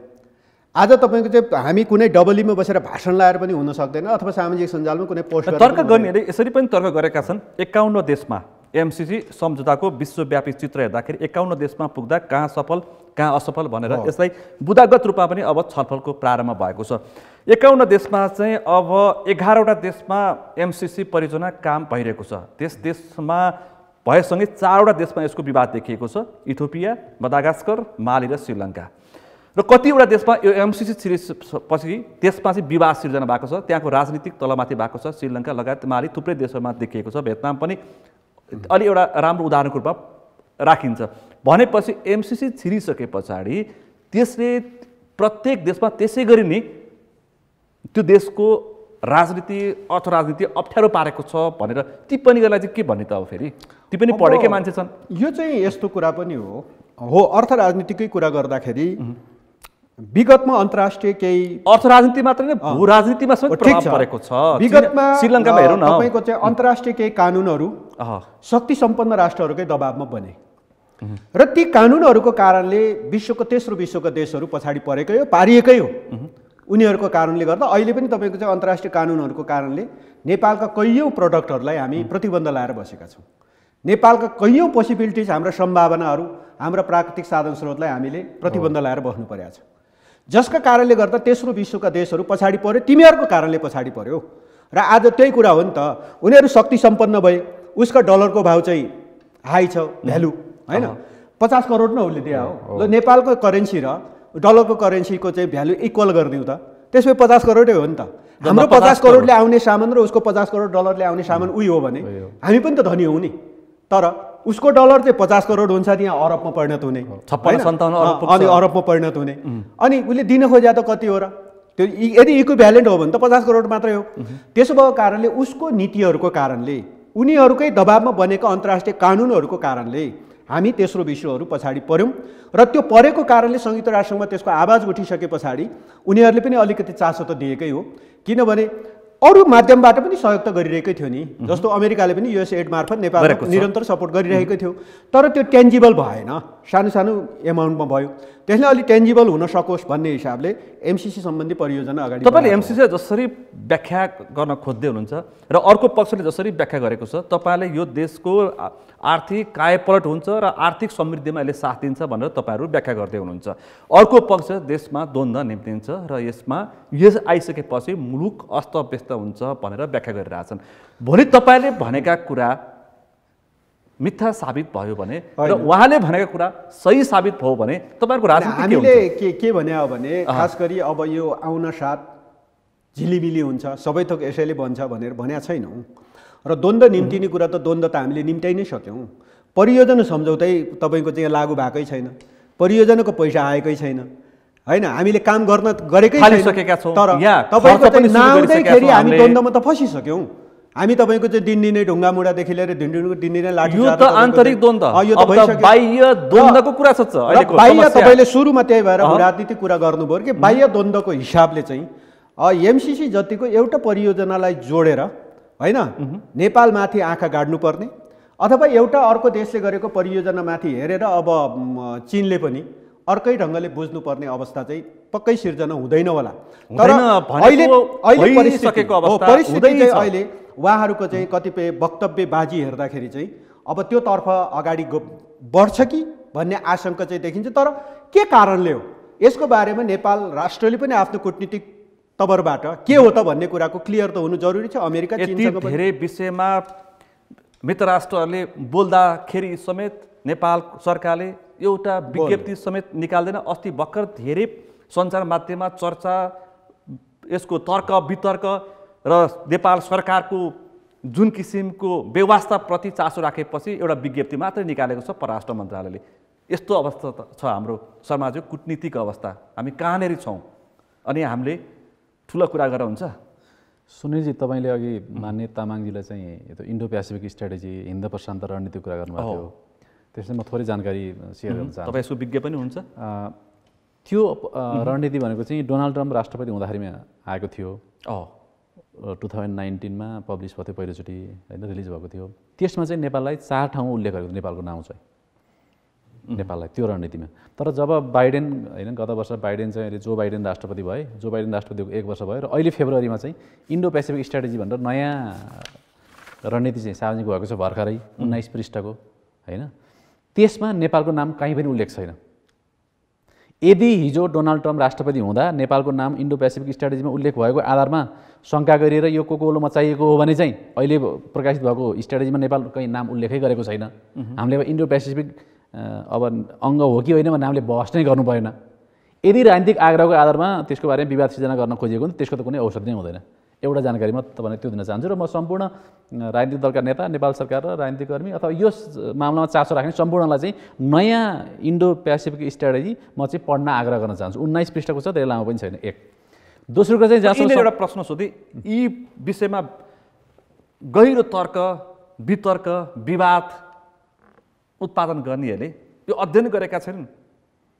आज तपाईँको चाहिँ हामी कुनै डबलीमा बसेर भाषण लाएर पनि हुन सक्दैन अथवा सामाजिक सञ्जालमा कुनै पोस्ट तर्क गर्नेहरूले यसरी पनि तर्क गरेका छन् 51 देशमा एमसिसी सम्झौताको विश्वव्यापी चित्र हेर्दाखेरि 51 देशमा पुग्दा कहाँ सफल कहाँ असफल भनेर यसलाई बुदागत रूपमा पनि अब छलफलको प्रारम्भ भएको छ। 51 देशमा चाहिँ अब 11वटा देशमा एमसिसी परियोजना काम भइरहेको छ। त्यस देशमा भएसँगै 4वटा देशमा यसको विवाद देखिएको छ, इथियोपिया, मदागास्कर, माली र श्रीलङ्का। र कतिवटा देशमा यो एमसिसी पछि त्यसमा चाहिँ विवाद सिर्जना भएको छ, त्यहाँको राजनीतिक तलमाथि भएको छ। श्रीलङ्का लगायत माली थुप्रै देशहरूमा देखिएको छ, भियतनाम पनि अलि एउटा राम्रो उदाहरणको रूपमा राखिन्छ। भनेपछि एमसिसी छिरिसके पछाडि त्यसले प्रत्येक देशमा त्यसै गरी नै त्यो देशको राजनीति अर्थराजनीति अप्ठ्यारो पारेको छ भनेर टिप्पणी गर्नलाई चाहिँ के भन्ने त अब फेरि ती पनि पढेकै मान्छे छन्। यो चाहिँ यस्तो कुरा पनि हो अर्थराजनीतिकै कुरा गर्दाखेरि विगतमा अन्तर्राष्ट्रिय केही अर्थराजनीति मात्र नै भू राजनीतिमा समेत प्रभाव परेको छ। विगतमा श्रीलङ्कामा हेरौँ न, तपाईँको चाहिँ अन्तर्राष्ट्रिय केही कानुनहरू शक्ति सम्पन्न राष्ट्रहरूकै दबावमा बने र ती कानुनहरूको कारणले विश्वको तेस्रो विश्वका देशहरू पछाडि परेकै हो, पारिएकै हो। उनीहरूको कारणले गर्दा अहिले पनि तपाईँको चाहिँ अन्तर्राष्ट्रिय कानुनहरूको कारणले नेपालका कैयौँ प्रडक्टहरूलाई हामी प्रतिबन्ध लाएर बसेका छौँ। नेपालका कैयौँ पोसिबिलिटिज, हाम्रा सम्भावनाहरू, हाम्रा प्राकृतिक साधन स्रोतलाई हामीले प्रतिबन्ध लाएर बस्नु परेको छ, जसका कारणले गर्दा तेस्रो विश्वका देशहरू पछाडि पर्यो। तिमीहरूको कारणले पछाडि पर्यो र आज त्यही कुरा हो नि त। उनीहरू शक्ति सम्पन्न भए, उसका डलरको भाउ चाहिँ हाई छ, भ्यालु होइन 50 करोड न उसले दिया हो। ल नेपालको करेन्सी र डलरको करेन्सीको चाहिँ भ्यालु इक्वल गरिदिउँ त, त्यसमै 50 करोडै हो नि त। हाम्रो 50 करोडले आउने सामान र उसको 50 करोड डलरले आउने सामान उही हो भने हामी पनि त धनी हौँ नि। तर उसको डलर चाहिँ 50 करोड हुन्छ, त्यहाँ अरबमा परिणत हुने, 56-57 अनि अरबमा परिणत हुने, अनि उसले दिन खोज्या त कति हो र? त्यो यदि इक्विभ्यालेन्ट हो भने त 50 करोड मात्रै हो। त्यसो भएको कारणले उसको नीतिहरूको कारणले, उनीहरूकै दबावमा बनेका अन्तर्राष्ट्रिय कानुनहरूको कारणले हामी तेस्रो विश्वहरू पछाडि पर्यौँ र त्यो परेको कारणले संयुक्त राष्ट्रसङ्घमा त्यसको आवाज उठिसके पछाडि उनीहरूले पनि अलिकति चासो त दिएकै हो। किनभने अरू माध्यमबाट पनि सहयोग त गरिरहेकै थियो नि, जस्तो अमेरिकाले पनि युएसएड मार्फत नेपालको निरन्तर सपोर्ट गरिरहेकै थियो। तर त्यो टेन्जिबल भएन, सानो सानो एमाउन्टमा भयो। त्यसले अलि टेन्जिबल हुन सकोस् भन्ने हिसाबले एमसिसी सम्बन्धी परियोजना अगाडि तपाईँले एमसिसी जसरी व्याख्या गर्न खोज्दै हुनुहुन्छ र अर्को पक्षले जसरी व्याख्या गरेको छ, तपाईँले यो देशको आर्थिक कायापलट हुन्छ र आर्थिक समृद्धिमा यसले साथ दिन्छ भनेर तपाईँहरू व्याख्या गर्दै हुनुहुन्छ। अर्को पक्ष देशमा द्वन्द्व निम्तिन्छ र यसमा यस आइसकेपछि मुलुक अस्तव्यस्त हुन्छ भनेर व्याख्या गरिरहेछन्। भोलि तपाईँले भनेका कुरा मिथ्या साबित भयो भने र उहाँले भनेको कुरा सही साबित भयो भने तपाईँहरूको राजनीति हामीले के भने हो भने खास गरी अब यो आउन साथ झिलिमिली हुन्छ, सबै थोक यसैले बन्छ भनेर भनेको छैनौँ। र द्वन्द्व निम्तिने कुरा त द्वन्द्व त हामीले निम्त्याइ नै सक्यौँ। परियोजना सम्झौतै तपाईँको चाहिँ लागू भएकै छैन, परियोजनाको पैसा आएकै छैन होइन, हामीले काम गर्न गरेकै छैन। तर तपाईँको चाहिँ नआउँदैखेरि हामी द्वन्द्वमा त फसिसक्यौँ। हामी तपाईँको चाहिँ दिनदिनै ढुङ्गा मुढादेखि लिएर दिनदिनै लाठी, यो त आन्तरिक द्वन्द्व, यो त बाह्य द्वन्द्वको कुरा छ। बाह्य तपाईँले सुरुमा त्यही भएर राजनीतिक कुरा गर्नुभयो कि बाह्य द्वन्द्वको हिसाबले चाहिँ एमसिसी जतिको एउटा परियोजनालाई जोडेर होइन नेपालमाथि आँखा गाड्नुपर्ने अथवा एउटा अर्को देशले गरेको परियोजनामाथि हेरेर अब चीनले पनि अर्कै ढङ्गले बुझ्नुपर्ने अवस्था चाहिँ पक्कै सिर्जना हुँदैन होला। तर अहिले परिस्थिति चाहिँ अहिले उहाँहरूको चाहिँ कतिपय वक्तव्यबाजी हेर्दाखेरि चाहिँ अब त्यो तर्फ अगाडि बढ्छ कि भन्ने आशंका चाहिँ देखिन्छ। तर के कारणले हो यसको बारेमा नेपाल राष्ट्रले पनि आफ्नो कूटनीतिक तवरबाट के हो त भन्ने कुराको क्लियर त हुनु जरुरी छ। अमेरिका चीनसँग धेरै विषयमा मित्र राष्ट्रहरूले बोल्दाखेरि समेत नेपाल सरकारले एउटा विज्ञप्ति समेत निकाल्दैन। अस्ति भर्खर धेरै सञ्चार माध्यममा चर्चा, यसको तर्क वितर्क र नेपाल सरकारको जुन किसिमको व्यवस्थाप्रति चासो राखेपछि एउटा विज्ञप्ति मात्रै निकालेको छ परराष्ट्र मन्त्रालयले। यस्तो अवस्था छ हाम्रो समाजको कूटनीतिक अवस्था। हामी कहाँनिर छौँ अनि हामीले ठुलो कुरा गरेर हुन्छ? सुनिलजी, तपाईँले अघि मान्य तामाङजीलाई चाहिँ यो इन्डो पेसिफिक स्ट्राटेजी, हिन्द प्रशान्त रणनीति कुरा गर्नुभएको थियो, त्यसमा म थोरै जानकारी सेयर गर्न चाहन्छु। तपाईँ यसको विज्ञ पनि हुन्छ? त्यो रणनीति भनेको चाहिँ डोनाल्ड ट्रम्प राष्ट्रपति हुँदाखेरिमा आएको थियो 2019मा पब्लिस भएको थियो पहिलोचोटि होइन, रिलिज भएको थियो। त्यसमा चाहिँ नेपाललाई 4 ठाउँमा उल्लेख गरेको थियो नेपालको नाउँ चाहिँ, नेपाललाई त्यो रणनीतिमा। तर जब बाइडेन होइन गत वर्ष बाइडेन चाहिँ अहिले जो बाइडेन राष्ट्रपति भए, जो बाइडेन राष्ट्रपतिको 1 वर्ष भयो र अहिले फेब्रुअरीमा चाहिँ इन्डो पेसिफिक स्ट्राटेजी भनेर नयाँ रणनीति चाहिँ सार्वजनिक भएको छ भर्खरै 19 पृष्ठको होइन। त्यसमा नेपालको नाम कहीँ पनि उल्लेख छैन। यदि हिजो डोनाल्ड ट्रम्प राष्ट्रपति हुँदा नेपालको नाम इन्डो पेसिफिक स्ट्राटेजीमा उल्लेख भएको आधारमा शङ्का गरिएर यो कोलो मचाइएको हो भने चाहिँ अहिले प्रकाशित भएको स्ट्राटेजीमा नेपाल कहीँ नाम उल्लेखै गरेको छैन। हामीले अब इन्डो पेसिफिक अब अङ्ग हो कि होइन भन्ने हामीले बहस नै गर्नु परेन। यदि राजनीतिक आग्रहको आधारमा त्यसको बारेमा विवाद सिर्जना गर्न खोजिएको भने त्यसको त कुनै औषध नै हुँदैन। एउटा जानकारी म तपाईँलाई त्यो दिन चाहन्छु र म सम्पूर्ण राजनीतिक दलका नेता, नेपाल सरकार र राजनीतिक कर्मी अथवा यो मामलामा चासो राख्ने सम्पूर्णलाई चाहिँ नयाँ इन्डो पेसिफिक स्ट्राटेजी म चाहिँ पढ्न आग्रह गर्न चाहन्छु। 19 पृष्ठको छ, धेरै लामो पनि छैन। एक दोस्रो कुरा चाहिँ जहाँसम्म एउटा प्रश्न सोधेँ, यी विषयमा गहिरो तर्क, वितर्क, विवाद उत्पादन गर्नेहरूले यो अध्ययन गरेका छैनन्।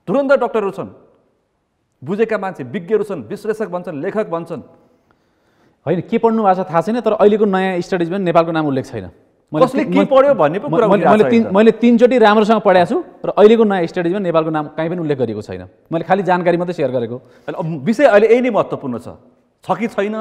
धुरन्धर डक्टरहरू छन्, बुझेका मान्छे, विज्ञहरू छन्, विश्लेषक भन्छन्, लेखक भन्छन्, होइन के पढ्नु भएको छ थाहा छैन। तर अहिलेको नयाँ स्ट्राटेजीमा नेपालको नाम उल्लेख छैन। कसले के पढ्यो भन्ने पो कुरा मैले 3 चोटि राम्रोसँग पढाएको छु र अहिलेको नयाँ स्ट्राटेजीमा नेपालको नाम कहीँ पनि उल्लेख गरिएको छैन। मैले खालि जानकारी मात्रै सेयर गरेको। विषय अहिले यही नै महत्त्वपूर्ण छ कि छैन,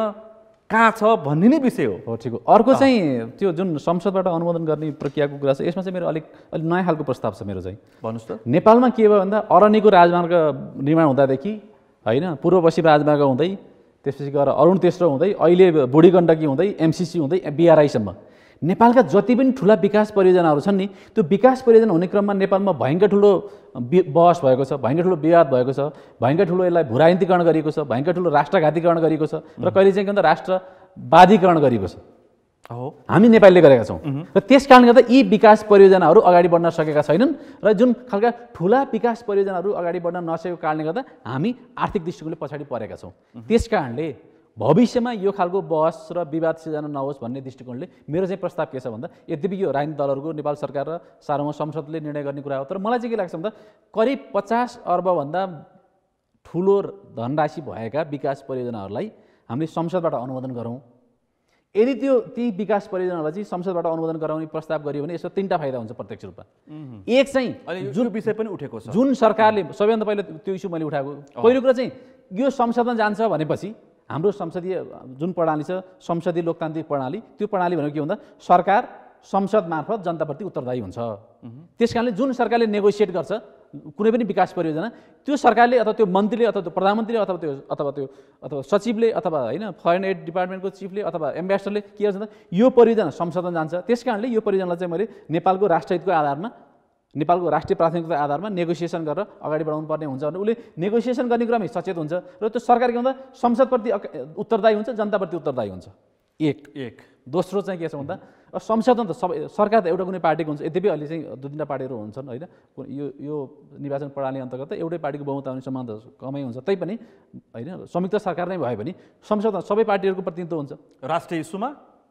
कहाँ छ भन्ने नै विषय हो। ठिक हो। अर्को चाहिँ त्यो जुन संसदबाट अनुमोदन गर्ने प्रक्रियाको कुरा छ, यसमा चाहिँ मेरो अलिक नयाँ खालको प्रस्ताव छ मेरो चाहिँ। भन्नुहोस् त। नेपालमा के भयो भन्दा अरनिको राजमार्ग निर्माण हुँदादेखि होइन, पूर्व पश्चिम राजमार्ग हुँदै त्यसपछि गएर अरुण तेस्रो हुँदै अहिले बुढी गण्डकी हुँदै एमसिसी हुँदै बिआरआईसम्म नेपालका जति पनि ठुला विकास परियोजनाहरू छन् नि, त्यो विकास परियोजना हुने क्रममा नेपालमा भयङ्कर ठुलो बहस भएको छ, भयङ्कर ठुलो विवाद भएको छ, भयङ्कर ठुलो यसलाई भूराजनीतिकरण गरिएको छ, भयङ्कर ठुलो राष्ट्रघातीकरण गरिएको छ र कहिले चाहिँ के भन्दा राष्ट्रवादीकरण गरिएको छ। हामी नेपालीले गरेका छौँ र त्यस कारणले गर्दा यी विकास परियोजनाहरू अगाडि बढ्न सकेका छैनन् र जुन खालका ठुला विकास परियोजनाहरू अगाडि बढ्न नसकेको कारणले गर्दा हामी आर्थिक दृष्टिकोणले पछाडि परेका छौँ। त्यस कारणले भविष्यमा यो खालको बहस र विवाद सिर्जना नहोस् भन्ने दृष्टिकोणले मेरो चाहिँ प्रस्ताव के छ भन्दा, यद्यपि यो राजनीतिक दलहरूको नेपाल सरकार र सार्वभौम संसदले निर्णय गर्ने कुरा हो, तर मलाई चाहिँ के लाग्छ भन्दा करिब 50 अर्बभन्दा ठुलो धनराशि भएका विकास परियोजनाहरूलाई हामीले संसदबाट अनुमोदन गरौँ। यदि ती विकास परियोजनालाई चाहिँ संसदबाट अनुमोदन गराउने प्रस्ताव गरियो भने यसको 3टा फाइदा हुन्छ प्रत्यक्ष रूपमा। एक चाहिँ जुन विषय पनि उठेको छ, जुन सरकारले सबैभन्दा पहिला त्यो इस्यु मैले उठाएको पहिलो कुरा चाहिँ यो संसदमा जान्छ भनेपछि हाम्रो संसदीय जुन प्रणाली छ, संसदीय लोकतान्त्रिक प्रणाली, त्यो प्रणाली भनेको के भन्दा सरकार संसद मार्फत जनताप्रति उत्तरदायी हुन्छ। त्यसकारणले जुन सरकारले नेगोसिएट गर्छ कुनै पनि विकास परियोजना, त्यो सरकारले अथवा त्यो मन्त्रीले अथवा त्यो प्रधानमन्त्रीले अथवा सचिवले अथवा होइन फरेन एड डिपार्टमेन्टको चिफले अथवा एम्बेसडरले के गर्छ भन्दा यो परियोजना संसदमा जान्छ। त्यस कारणले यो परियोजनालाई चाहिँ मैले नेपालको राष्ट्रहितको आधारमा, नेपालको राष्ट्रिय प्राथमिकताको आधारमा नेगोसिएसन गरेर अगाडि बढाउनु पर्ने हुन्छ भने उसले नेगोसिएसन गर्ने क्रममा सचेत हुन्छ र त्यो सरकार के भन्दा संसदप्रति उत्तरदायी हुन्छ, जनताप्रति उत्तरदायी हुन्छ। एक दोस्रो चाहिँ के छ भन्दा संसदमा त सबै सरकार त एउटा कुनै पार्टीको हुन्छ, यद्यपि अहिले चाहिँ 2-3टा पार्टीहरू हुन्छन् होइन, यो निर्वाचन प्रणाली अन्तर्गत एउटै पार्टीको बहुमत आउने सम्बन्ध कमै हुन्छ। तैपनि होइन संयुक्त सरकार नै भयो भने संसदमा सबै पार्टीहरूको प्रतिनिधित्व हुन्छ राष्ट्रिय इस्युमा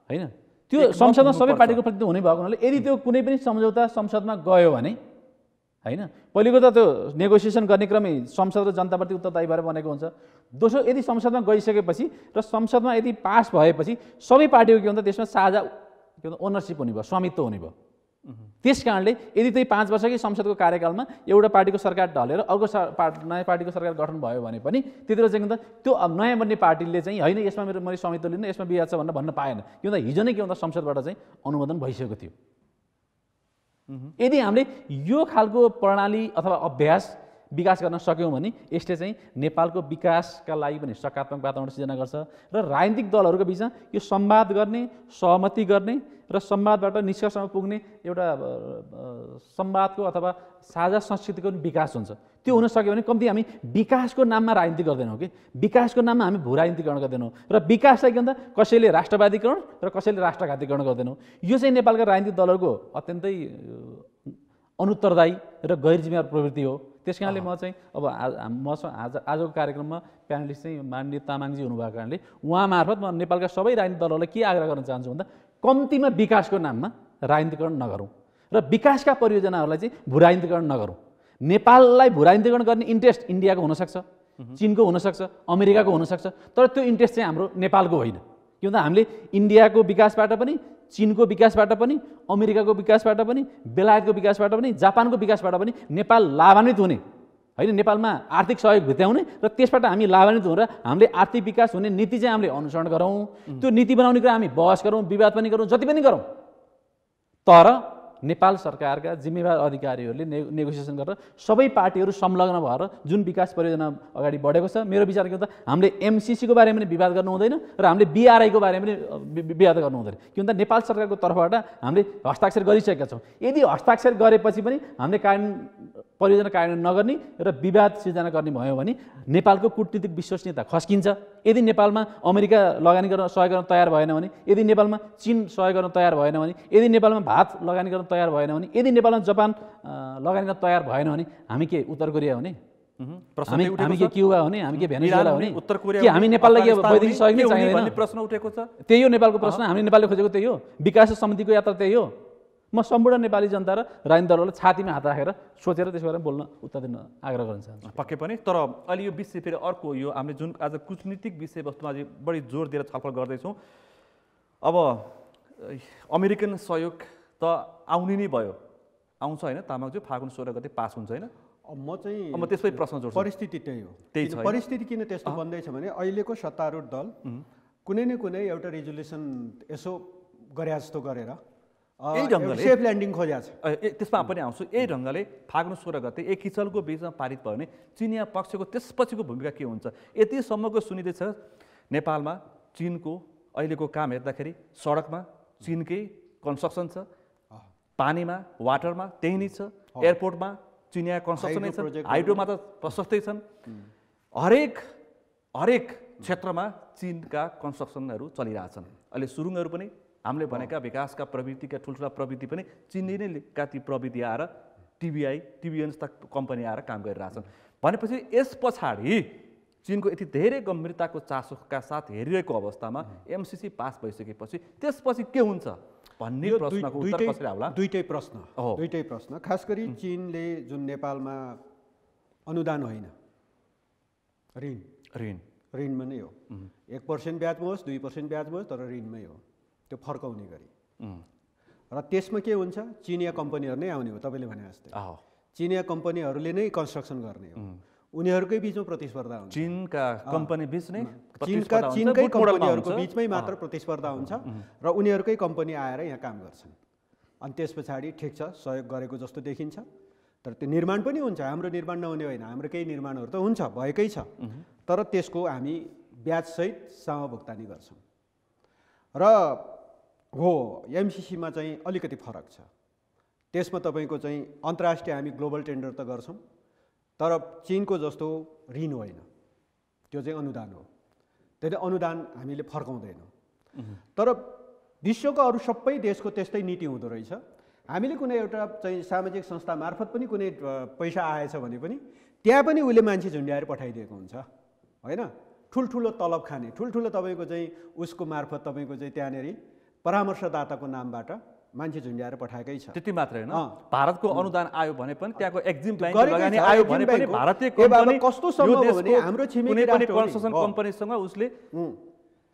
होइन। त्यो संसदमा सबै पार्टीको प्रतिनिधित्व हुने भएको हुनाले यदि त्यो कुनै पनि सम्झौता संसदमा गयो भने होइन, पहिलेको त त्यो नेगोसिएसन गर्ने क्रमै संसद र जनताप्रति उत्तरदायी भएर बनेको हुन्छ। दोस्रो, यदि संसदमा गइसकेपछि र संसदमा यदि पास भएपछि सबै पार्टीको के भन्छ त्यसमा साझा के भन्छ ओनरसिप हुने भयो, स्वामित्व हुने भयो। त्यस कारणले यदि त्यही 5 वर्षकै संसदको कार्यकालमा एउटा पार्टीको सरकार ढलेर अर्को नयाँ पार्टीको सरकार गठन भयो भने पनि त्यतिखेर चाहिँ त्यो नयाँ बन्ने पार्टीले चाहिँ होइन यसमा मैले स्वामित्व लिनु, यसमा विवाद छ भन्न पाएन। के भन्दा हिजो नै के भन्दा संसदबाट चाहिँ अनुमोदन भइसकेको थियो। यदि हामीले यो खालको प्रणाली अथवा अभ्यास विकास गर्न सक्यौँ भने यसले चाहिँ नेपालको विकासका लागि पनि सकारात्मक वातावरण सिर्जना गर्छ र राजनीतिक दलहरूको बिचमा यो संवाद गर्ने, सहमति गर्ने र संवादबाट निष्कर्षमा पुग्ने एउटा संवादको अथवा साझा संस्कृतिको पनि विकास हुन्छ। त्यो हुन सक्यो भने कम्ती हामी विकासको नाममा राजनीति गर्दैनौँ कि विकासको नाममा हामी भू राजनीतिकरण गर्दैनौँ र विकासलाई के भन्दा कसैले राष्ट्रवादीकरण र कसैले राष्ट्रघातीकरण गर्दैनौँ। यो चाहिँ नेपालका राजनीतिक दलहरूको अत्यन्तै अनुत्तरदायी र गैर जिम्मेवार प्रवृत्ति हो। त्यस कारणले म चाहिँ अब आजको कार्यक्रममा प्यानलिस्ट चाहिँ माननीय तामाङजी हुनुभएको कारणले उहाँ मार्फत म नेपालका सबै राजनीतिक दलहरूलाई के आग्रह गर्न चाहन्छु भन्दा कम्तीमा विकासको नाममा राजनीतिकरण नगरौँ र विकासका परियोजनाहरूलाई चाहिँ भू राजनीतिकरण नगरौँ। नेपाललाई भू राजनीतिकरण गर्ने इन्ट्रेस्ट इन्डियाको हुनसक्छ, चिनको हुनसक्छ, अमेरिकाको हुनसक्छ, तर त्यो इन्ट्रेस्ट चाहिँ हाम्रो नेपालको होइन। के भन्दा हामीले इन्डियाको विकासबाट पनि, चीनको विकासबाट पनि, अमेरिकाको विकासबाट पनि, बेलायतको विकासबाट पनि, जापानको विकासबाट पनि नेपाल लाभान्वित हुने होइन, नेपालमा आर्थिक सहयोग भित्याउने र त्यसबाट हामी लाभान्वित हुँदा हामीले आर्थिक विकास हुने नीति चाहिँ हामीले अनुसरण गरौँ। त्यो नीति बनाउने कुरा हामी बहस गरौँ, विवाद पनि गरौँ, जति पनि गरौँ। तर नेपाल सरकारका जिम्मेवार अधिकारीहरूले नेगोसिएसन गरेर सबै पार्टीहरू संलग्न भएर जुन विकास परियोजना अगाडि बढेको छ, मेरो विचार के भन्दा हामीले एमसिसीको बारेमा पनि विवाद गर्नु हुँदैन र हामीले बीआरआईको बारेमा पनि विवाद गर्नु हुँदैन। के भन्दा नेपाल सरकारको तर्फबाट हामीले हस्ताक्षर गरिसकेका छौँ। यदि हस्ताक्षर गरेपछि पनि हामीले परियोजना कार्यान्वयन नगर्ने र विवाद सिर्जना गर्ने भयो भने नेपालको कूटनीतिक विश्वसनीयता खस्किन्छ। यदि नेपालमा अमेरिका लगानी गर्न सहयोग गर्न तयार भएन भने, यदि नेपालमा चीन सहयोग गर्न तयार भएन भने, यदि नेपालमा भारत लगानी गर्न तयार भएन भने, यदि नेपालमा जापान लगानी गर्न तयार भएन भने हामी के उत्तर कोरिया हुने, हामी के क्युबा हुने, हामी के भेनेजुएला हुने, उत्तर कोरिया के हामी नेपाललाई के वैदेशिक सहयोग नै चाहिँदैन प्रश्न उठेको छ। त्यही हो नेपालको प्रश्न। हामीले नेपालले खोजेको त्यही हो। विकास समितिको यात्रा त्यही हो। म सम्पूर्ण नेपाली जनता र राजनीतिक दलहरूलाई छातीमा हात राखेर सोचेर त्यसको बारेमा बोल्न उत्तर दिन आग्रह गर्न चाहन्छु। पक्कै पनि। तर अहिले यो विषय फेरि अर्को, यो हामीले जुन आज कूटनीतिक विषयवस्तुमा अझै बढी जोड दिएर छलफल गर्दैछौँ। अब अमेरिकन सहयोग त आउने नै भयो, आउँछ होइन, तामाङज्यू फागुन 16 गते पास हुन्छ होइन। म चाहिँ त्यसमै प्रश्न जोड्छु। परिस्थिति त्यही हो। त्यही छ। परिस्थिति किन त्यस्तो बन्दैछ भने अहिलेको सत्तारूढ दल कुनै न कुनै एउटा रेजुलेसन यसो गरे जस्तो गरेर यही ढङ्गले सेफ ल्यान्डिङ खोजेको छ। त्यसमा पनि आउँछु। यही ढङ्गले फागुन 16 गते एक किचलको बिचमा पारित भयो भने चिनिया पक्षको त्यसपछिको भूमिका के हुन्छ? यतिसम्मको सुनिँदैछ नेपालमा चीनको अहिलेको काम हेर्दाखेरि सडकमा चीनकै कन्स्ट्रक्सन छ, पानीमा वाटरमा त्यही नै छ, एयरपोर्टमा चिनिया कन्स्ट्रक्सन नै छ, हाइड्रोमा त प्रशस्तै छन्। हरेक क्षेत्रमा चीनका कन्स्ट्रक्सनहरू चलिरहेछन्। अहिले सुरुङहरू पनि हामीले भनेका विकासका प्रवृत्तिका ठुल्ठुला प्रवृत्ति पनि चिनले नै ती प्रविधि आएर टिबिएन जस्ता कम्पनी आएर काम गरिरहेछन् भनेपछि यस पछाडि चीनको यति धेरै गम्भीरताको चासोका साथ हेरिरहेको अवस्थामा एमसिसी पास भइसकेपछि त्यसपछि के हुन्छ भन्ने प्रश्नको उत्तर कसरी आउला? दुईटै प्रश्न। खास गरी चीनले जुन नेपालमा अनुदान होइन, ऋणमा नै हो। 1% ब्याजमा होस्, 2% ब्याजमा होस्, तर ऋणमै हो, त्यो फर्काउने गरी। र त्यसमा के हुन्छ? चिनिया कम्पनीहरू नै आउने हो। तपाईँले भने जस्तै चिनिया कम्पनीहरूले नै कन्स्ट्रक्सन गर्ने हो। उनीहरूकै बिचमा प्रतिस्पर्धा हुन्छ। चीनका कम्पनी बिच नै चीनकै कम्पनीहरूको बिचमै मात्र प्रतिस्पर्धा हुन्छ र उनीहरूकै कम्पनी आएर यहाँ काम गर्छन्। अनि त्यस पछाडि ठिक छ, सहयोग गरेको जस्तो देखिन्छ, तर त्यो निर्माण पनि हुन्छ। हाम्रो निर्माण नहुने होइन, हाम्रो केही निर्माणहरू त हुन्छ, भएकै छ, तर त्यसको हामी ब्याजसहित भुक्तानी गर्छौँ। र हो एमसिसीमा चाहिँ अलिकति फरक छ। त्यसमा तपाईँको चाहिँ अन्तर्राष्ट्रिय हामी ग्लोबल टेन्डर त गर्छौँ, तर चीनको जस्तो ऋण होइन, त्यो चाहिँ अनुदान हो। त्यसले अनुदान हामीले फर्काउँदैनौँ। तर विश्वको अरू सबै देशको त्यस्तै नीति हुँदो रहेछ। हामीले कुनै एउटा चाहिँ सामाजिक संस्था मार्फत पनि कुनै पैसा आएछ भने पनि त्यहाँ पनि उसले मान्छे झुन्ड्याएर पठाइदिएको हुन्छ होइन। ठुल्ठुलो तलब खाने, ठुल्ठुलो तपाईँको चाहिँ उसको मार्फत तपाईँको चाहिँ त्यहाँनिर परामर्शदाताको नामबाट मान्छे झुन्ड्याएर पठाएकै छ। त्यति मात्रै होइन, भारतको अनुदान आयो भने पनि त्यहाँको एक्जिम ब्याङ्क लगानी आयो भने पनि भारतीय कम्पनी कस्तो सम्भव हो भने हाम्रो छिमेकी राष्ट्र कन्स्ट्रक्सन कम्पनीसँग उसले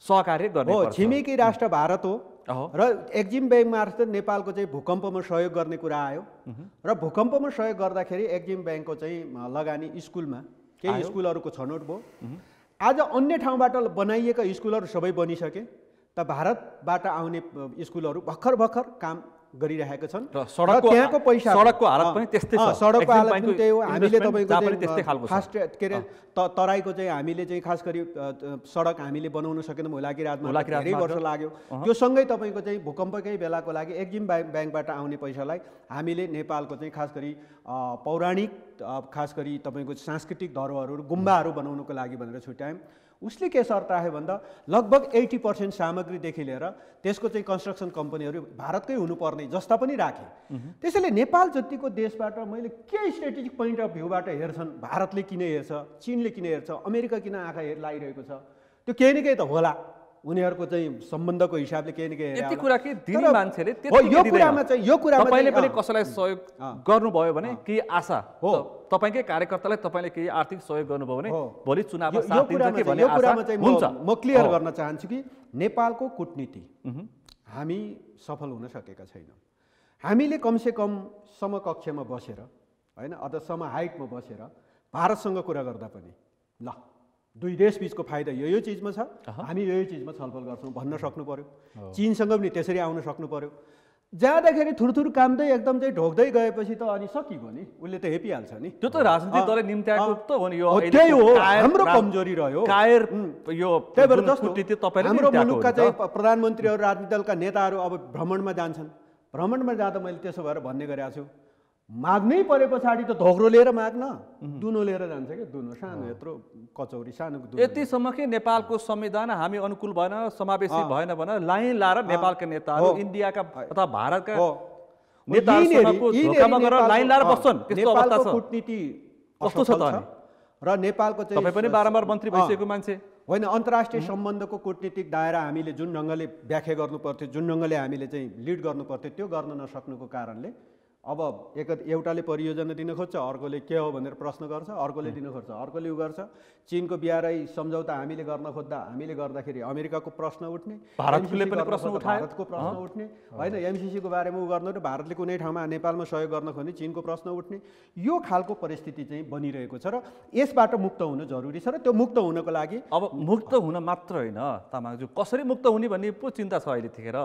सहकार्य गर्ने हो। छिमेकी राष्ट्र भारत हो र एक्जिम ब्याङ्क मार्फत नेपालको चाहिँ भूकम्पमा सहयोग गर्ने कुरा आयो र भूकम्पमा सहयोग गर्दाखेरि एक्जिम ब्याङ्कको चाहिँ लगानी स्कुलमा केही स्कुलहरूको छनौट भयो। आज अन्य ठाउँबाट बनाइएका स्कुलहरू सबै बनिसके, त भारतबाट आउने स्कुलहरू भर्खर काम गरिरहेका छन् र त्यहाँको पैसा सडकको हालत पनि त्यस्तै छ। सडकको हालत पनि त्यही हो। हामीले तपाईँको फास्ट के अरे तराईको चाहिँ हामीले चाहिँ खास गरी सडक हामीले बनाउन सकेनौँ। हुलाकी राजमा धेरै वर्ष लाग्यो। त्यो सँगै तपाईँको चाहिँ भूकम्पकै बेलाको लागि एक्जिम ब्याङ्कबाट आउने पैसालाई हामीले नेपालको चाहिँ खास गरी पौराणिक खास गरी तपाईँको सांस्कृतिक धरोहरहरू गुम्बाहरू बनाउनुको लागि भनेर छुट्यायौँ। उसले के शर्त राख्यो भन्दा लगभग 80% सामग्रीदेखि लिएर त्यसको चाहिँ कन्स्ट्रक्सन कम्पनीहरू भारतकै हुनुपर्ने जस्ता पनि राखे। त्यसैले नेपाल जतिको देशबाट मैले के स्ट्रेटेजिक पोइन्ट अफ भ्यूबाट हेर्छन्, भारतले किन हेर्छ, चीनले किन हेर्छ, अमेरिका किन आँखा लागिरहेको छ, त्यो केही न केही त होला। उनीहरूको चाहिँ सम्बन्धको हिसाबले केही न केही यति कुरा के दिने मान्छेले यो कुरामा चाहिँ तपाईले पनि कसैलाई सहयोग गर्नुभयो भने केही आशा हो तपाईकै कार्यकर्तालाई तपाईले केही आर्थिक सहयोग गर्नुभयो भने भोलि चुनावमा यो साथ दिन्छ के भन्ने आशा कुरामा चाहिँ हुन्छ। म क्लियर गर्न चाहन्छु कि नेपालको कूटनीति हामी सफल हुन सकेका छैनौँ। हामीले कमसेकम समकक्षमा बसेर हैन अथवा सम हाइटमा बसेर भारतसँग कुरा गर्दा पनि ल दुई देशबीचको फाइदा यो चिजमा छ, हामी यो चिजमा छलफल गर्छौँ भन्न सक्नु पर्यो। चीनसँग पनि त्यसरी आउन सक्नु पर्यो। जाँदाखेरि थुरथुर कामदै एकदम चाहिँ ढोक्दै गएपछि त अनि सकिगयो नि, उसले त हेपिहाल्छ नि। त्यो त राजनीतिक दलले निम्त्याएको त हो नि। यो त्यही हो हाम्रो कमजोरी रह्यो। कायर यो त्यही भएर जस्तो कूटनीति तपाईले हाम्रो मुलुकका चाहिँ प्रधानमन्त्रीहरू राजनीतिक दलका नेताहरू अब भ्रमणमा जान्छन्। भ्रमणमा जाँदा मैले त्यसो भएर भन्ने गरेको छु, माग्नै परे पछाडि त धोक्रो लिएर माग्न, दुनो लिएर जान्छ क्या, दुनो सानो यत्रो कचौरी सानो दुनो। यतिसम्म कि नेपालको संविधान हामी अनुकूल भएन, समावेशी भएन भनेर लाइन लाएर नेपालका नेताहरू इन्डियाका अथवा भारतका नेताहरूसँगको धोकामा गरेर लाइन लाएर बस्छन्। त्यस्तो अवस्था छ। कूटनीति कस्तो छ त अनि? र नेपालको चाहिँ तपाईँ पनि बारम्बार मन्त्री भइसकेको मान्छे होइन। अन्तर्राष्ट्रिय सम्बन्धको कूटनीतिक दायरा हामीले जुन ढङ्गले व्याख्या गर्नु पर्थ्यो, जुन ढङ्गले हामीले चाहिँ लिड गर्नु पर्थ्यो, त्यो गर्न नसक्नुको कारणले अब एउटाले परियोजना दिन खोज्छ, अर्कोले के हो भनेर प्रश्न गर्छ, अर्कोले दिन खोज्छ, अर्कोले उ गर्छ। चीनको BRI सम्झौता हामीले गर्न खोज्दा हामीले गर्दाखेरि अमेरिकाको प्रश्न उठ्ने, भारतले पनि प्रश्न उठायो, भारतको प्रश्न उठ्ने होइन। MCC को बारेमा उ गर्नु भारतले कुनै ठाउँमा नेपालमा सहयोग गर्न खोज्ने, चीनको प्रश्न उठ्ने, यो खालको परिस्थिति चाहिँ बनिरहेको छ र यसबाट मुक्त हुनु जरुरी छ। र त्यो मुक्त हुनको लागि अब मुक्त हुन मात्र होइन तामाङज्यू, कसरी मुक्त हुने भन्ने पो चिन्ता छ अहिलेतिर।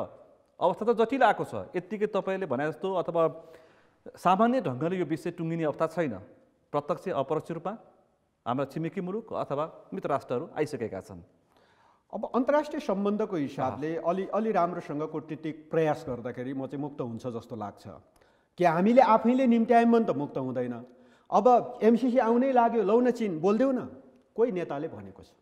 अवस्था त जटिल आएको छ। यत्तिकै तपाईँले भने जस्तो अथवा सामान्य ढङ्गले यो विषय टुङ्गिने अवस्था छैन। प्रत्यक्ष अपरोक्ष रूपमा हाम्रा छिमेकी मुलुक अथवा मित्र राष्ट्रहरू आइसकेका छन्। अब अन्तर्राष्ट्रिय सम्बन्धको हिसाबले अलि राम्रोसँग कूटनीतिक प्रयास गर्दाखेरि म चाहिँ मुक्त हुन्छ जस्तो लाग्छ। कि हामीले आफैले निम्त्यायौँ भने त मुक्त हुँदैन। अब MCC आउनै लाग्यो, लौ न चीन बोल्देऊ न, कोही नेताले भनेको छ,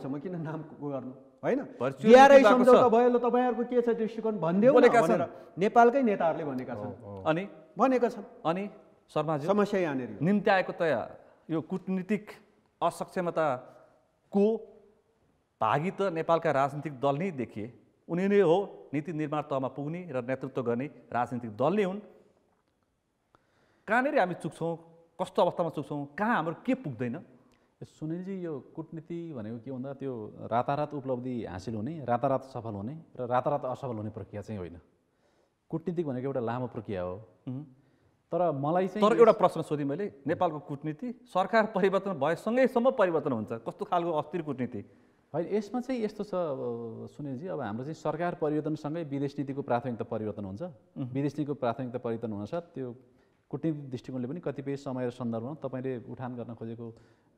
म किन नाम गर्नु होइन। BRI सम्झौता भयो, ल तपाईँहरूको के छ दृष्टिकोण भनिदेऊ भनेर नेपालकै नेताहरूले भनेका छन्। अनि भनेका छन्। अनि शर्माजी समस्या यहाँनिर निम्त्याएको त यो कूटनीतिक असक्षमताको भागी त नेपालका राजनीतिक दल नै देखिए। उनी नै हो नीति निर्माण तहमा पुग्ने र नेतृत्व गर्ने राजनीतिक दल नै हुन्। कहाँनिर हामी चुक्छौँ, कस्तो अवस्थामा चुक्छौँ, कहाँ हाम्रो के पुग्दैन? सुनिलजी, यो कूटनीति भनेको के भन्दा त्यो रातारात उपलब्धि हासिल हुने, रातारात सफल हुने र रातारात असफल हुने प्रक्रिया चाहिँ होइन। कूटनीति भनेको एउटा लामो प्रक्रिया हो। तर मलाई चाहिँ एउटा प्रश्न सोधेँ मैले, नेपालको कूटनीति सरकार परिवर्तन भएसँगैसम्म परिवर्तन हुन्छ, कस्तो खालको अस्थिर कूटनीति? होइन, यसमा चाहिँ यस्तो छ सुनिलजी, अब हाम्रो चाहिँ सरकार परिवर्तनसँगै विदेश नीतिको प्राथमिकता परिवर्तन हुन्छ। विदेश नीतिको प्राथमिकता परिवर्तन हुनसाथ त्यो कूटनीतिक दृष्टिकोणले पनि कतिपय समय र सन्दर्भमा तपाईँले उठान गर्न खोजेको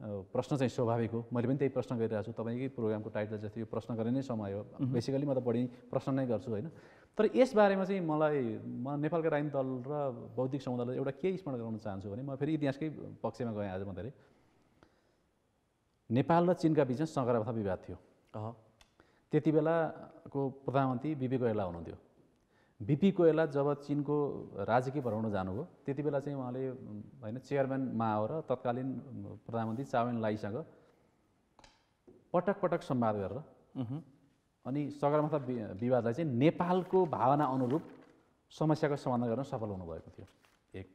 प्रश्न चाहिँ स्वाभाविक हो। मैले पनि त्यही प्रश्न गरिरहेको छु। तपाईँकै प्रोग्रामको टाइटल जस्तो यो प्रश्न गर्ने नै समय हो। बेसिकली म त बढी प्रश्न नै गर्छु होइन। तर यसबारेमा चाहिँ म नेपालका राजनीतिक दल र बौद्धिक समुदायलाई एउटा के स्मरण गराउन चाहन्छु भने, म फेरि इतिहासकै पक्षमा गएँ आज म धेरै। नेपाल र चीनका बिचमा सगरमाथा विवाद थियो। त्यति बेलाको प्रधानमन्त्री VP कोइराला हुनुहुन्थ्यो। VP कोइराला जब चीनको राजकीय भ्रमण जानुभयो, त्यति बेला चाहिँ उहाँले होइन चेयरम्यान माओ र तत्कालीन प्रधानमन्त्री चाउ एन लाईसँग पटक पटक संवाद गरेर अनि सगरमाथा विवादलाई चाहिँ नेपालको भावना अनुरूप समस्याको समाधान गर्न सफल हुनुभएको थियो। एक।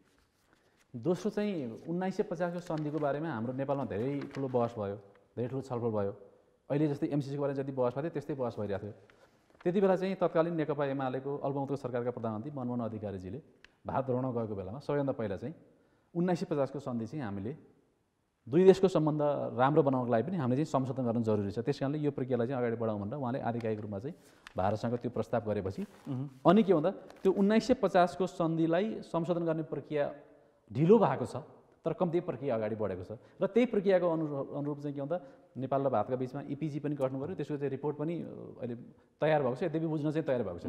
दोस्रो चाहिँ 1950 को सन्धिको बारेमा हाम्रो नेपालमा धेरै ठुलो बहस भयो, धेरै ठुलो छलफल भयो। अहिले जस्तै MCC को बारेमा जति बहस भयो त्यस्तै बहस भइरहेको थियो। त्यति बेला चाहिँ तत्कालीन नेकपा एमालेको अल्पमतको सरकारका प्रधानमन्त्री मनमोहन अधिकारीजीले भारत भ्रमण गएको बेलामा सबैभन्दा पहिला चाहिँ 1950 को सन्धि चाहिँ हामीले दुई देशको सम्बन्ध राम्रो बनाउनको लागि पनि हामीले चाहिँ संशोधन गर्न जरुरी छ। त्यसकारणले यो प्रक्रियालाई चाहिँ अगाडि बढाउँ भनेर उहाँले आधिकारिक रूपमा चाहिँ भारतसँग त्यो प्रस्ताव गरेपछि अनि के भन्दा त्यो 1950 को सन्धिलाई संशोधन गर्ने प्रक्रिया ढिलो भएको छ, तर कम्ती प्रक्रिया अगाडि बढेको छ। र त्यही प्रक्रियाको अनुरूप चाहिँ के भन्दा नेपाल र भारतका बिचमा EPG पनि गर्नु पर्यो, त्यसको चाहिँ रिपोर्ट पनि अहिले तयार भएको छ, यद्यपि बुझ्न चाहिँ तयार भएको छ।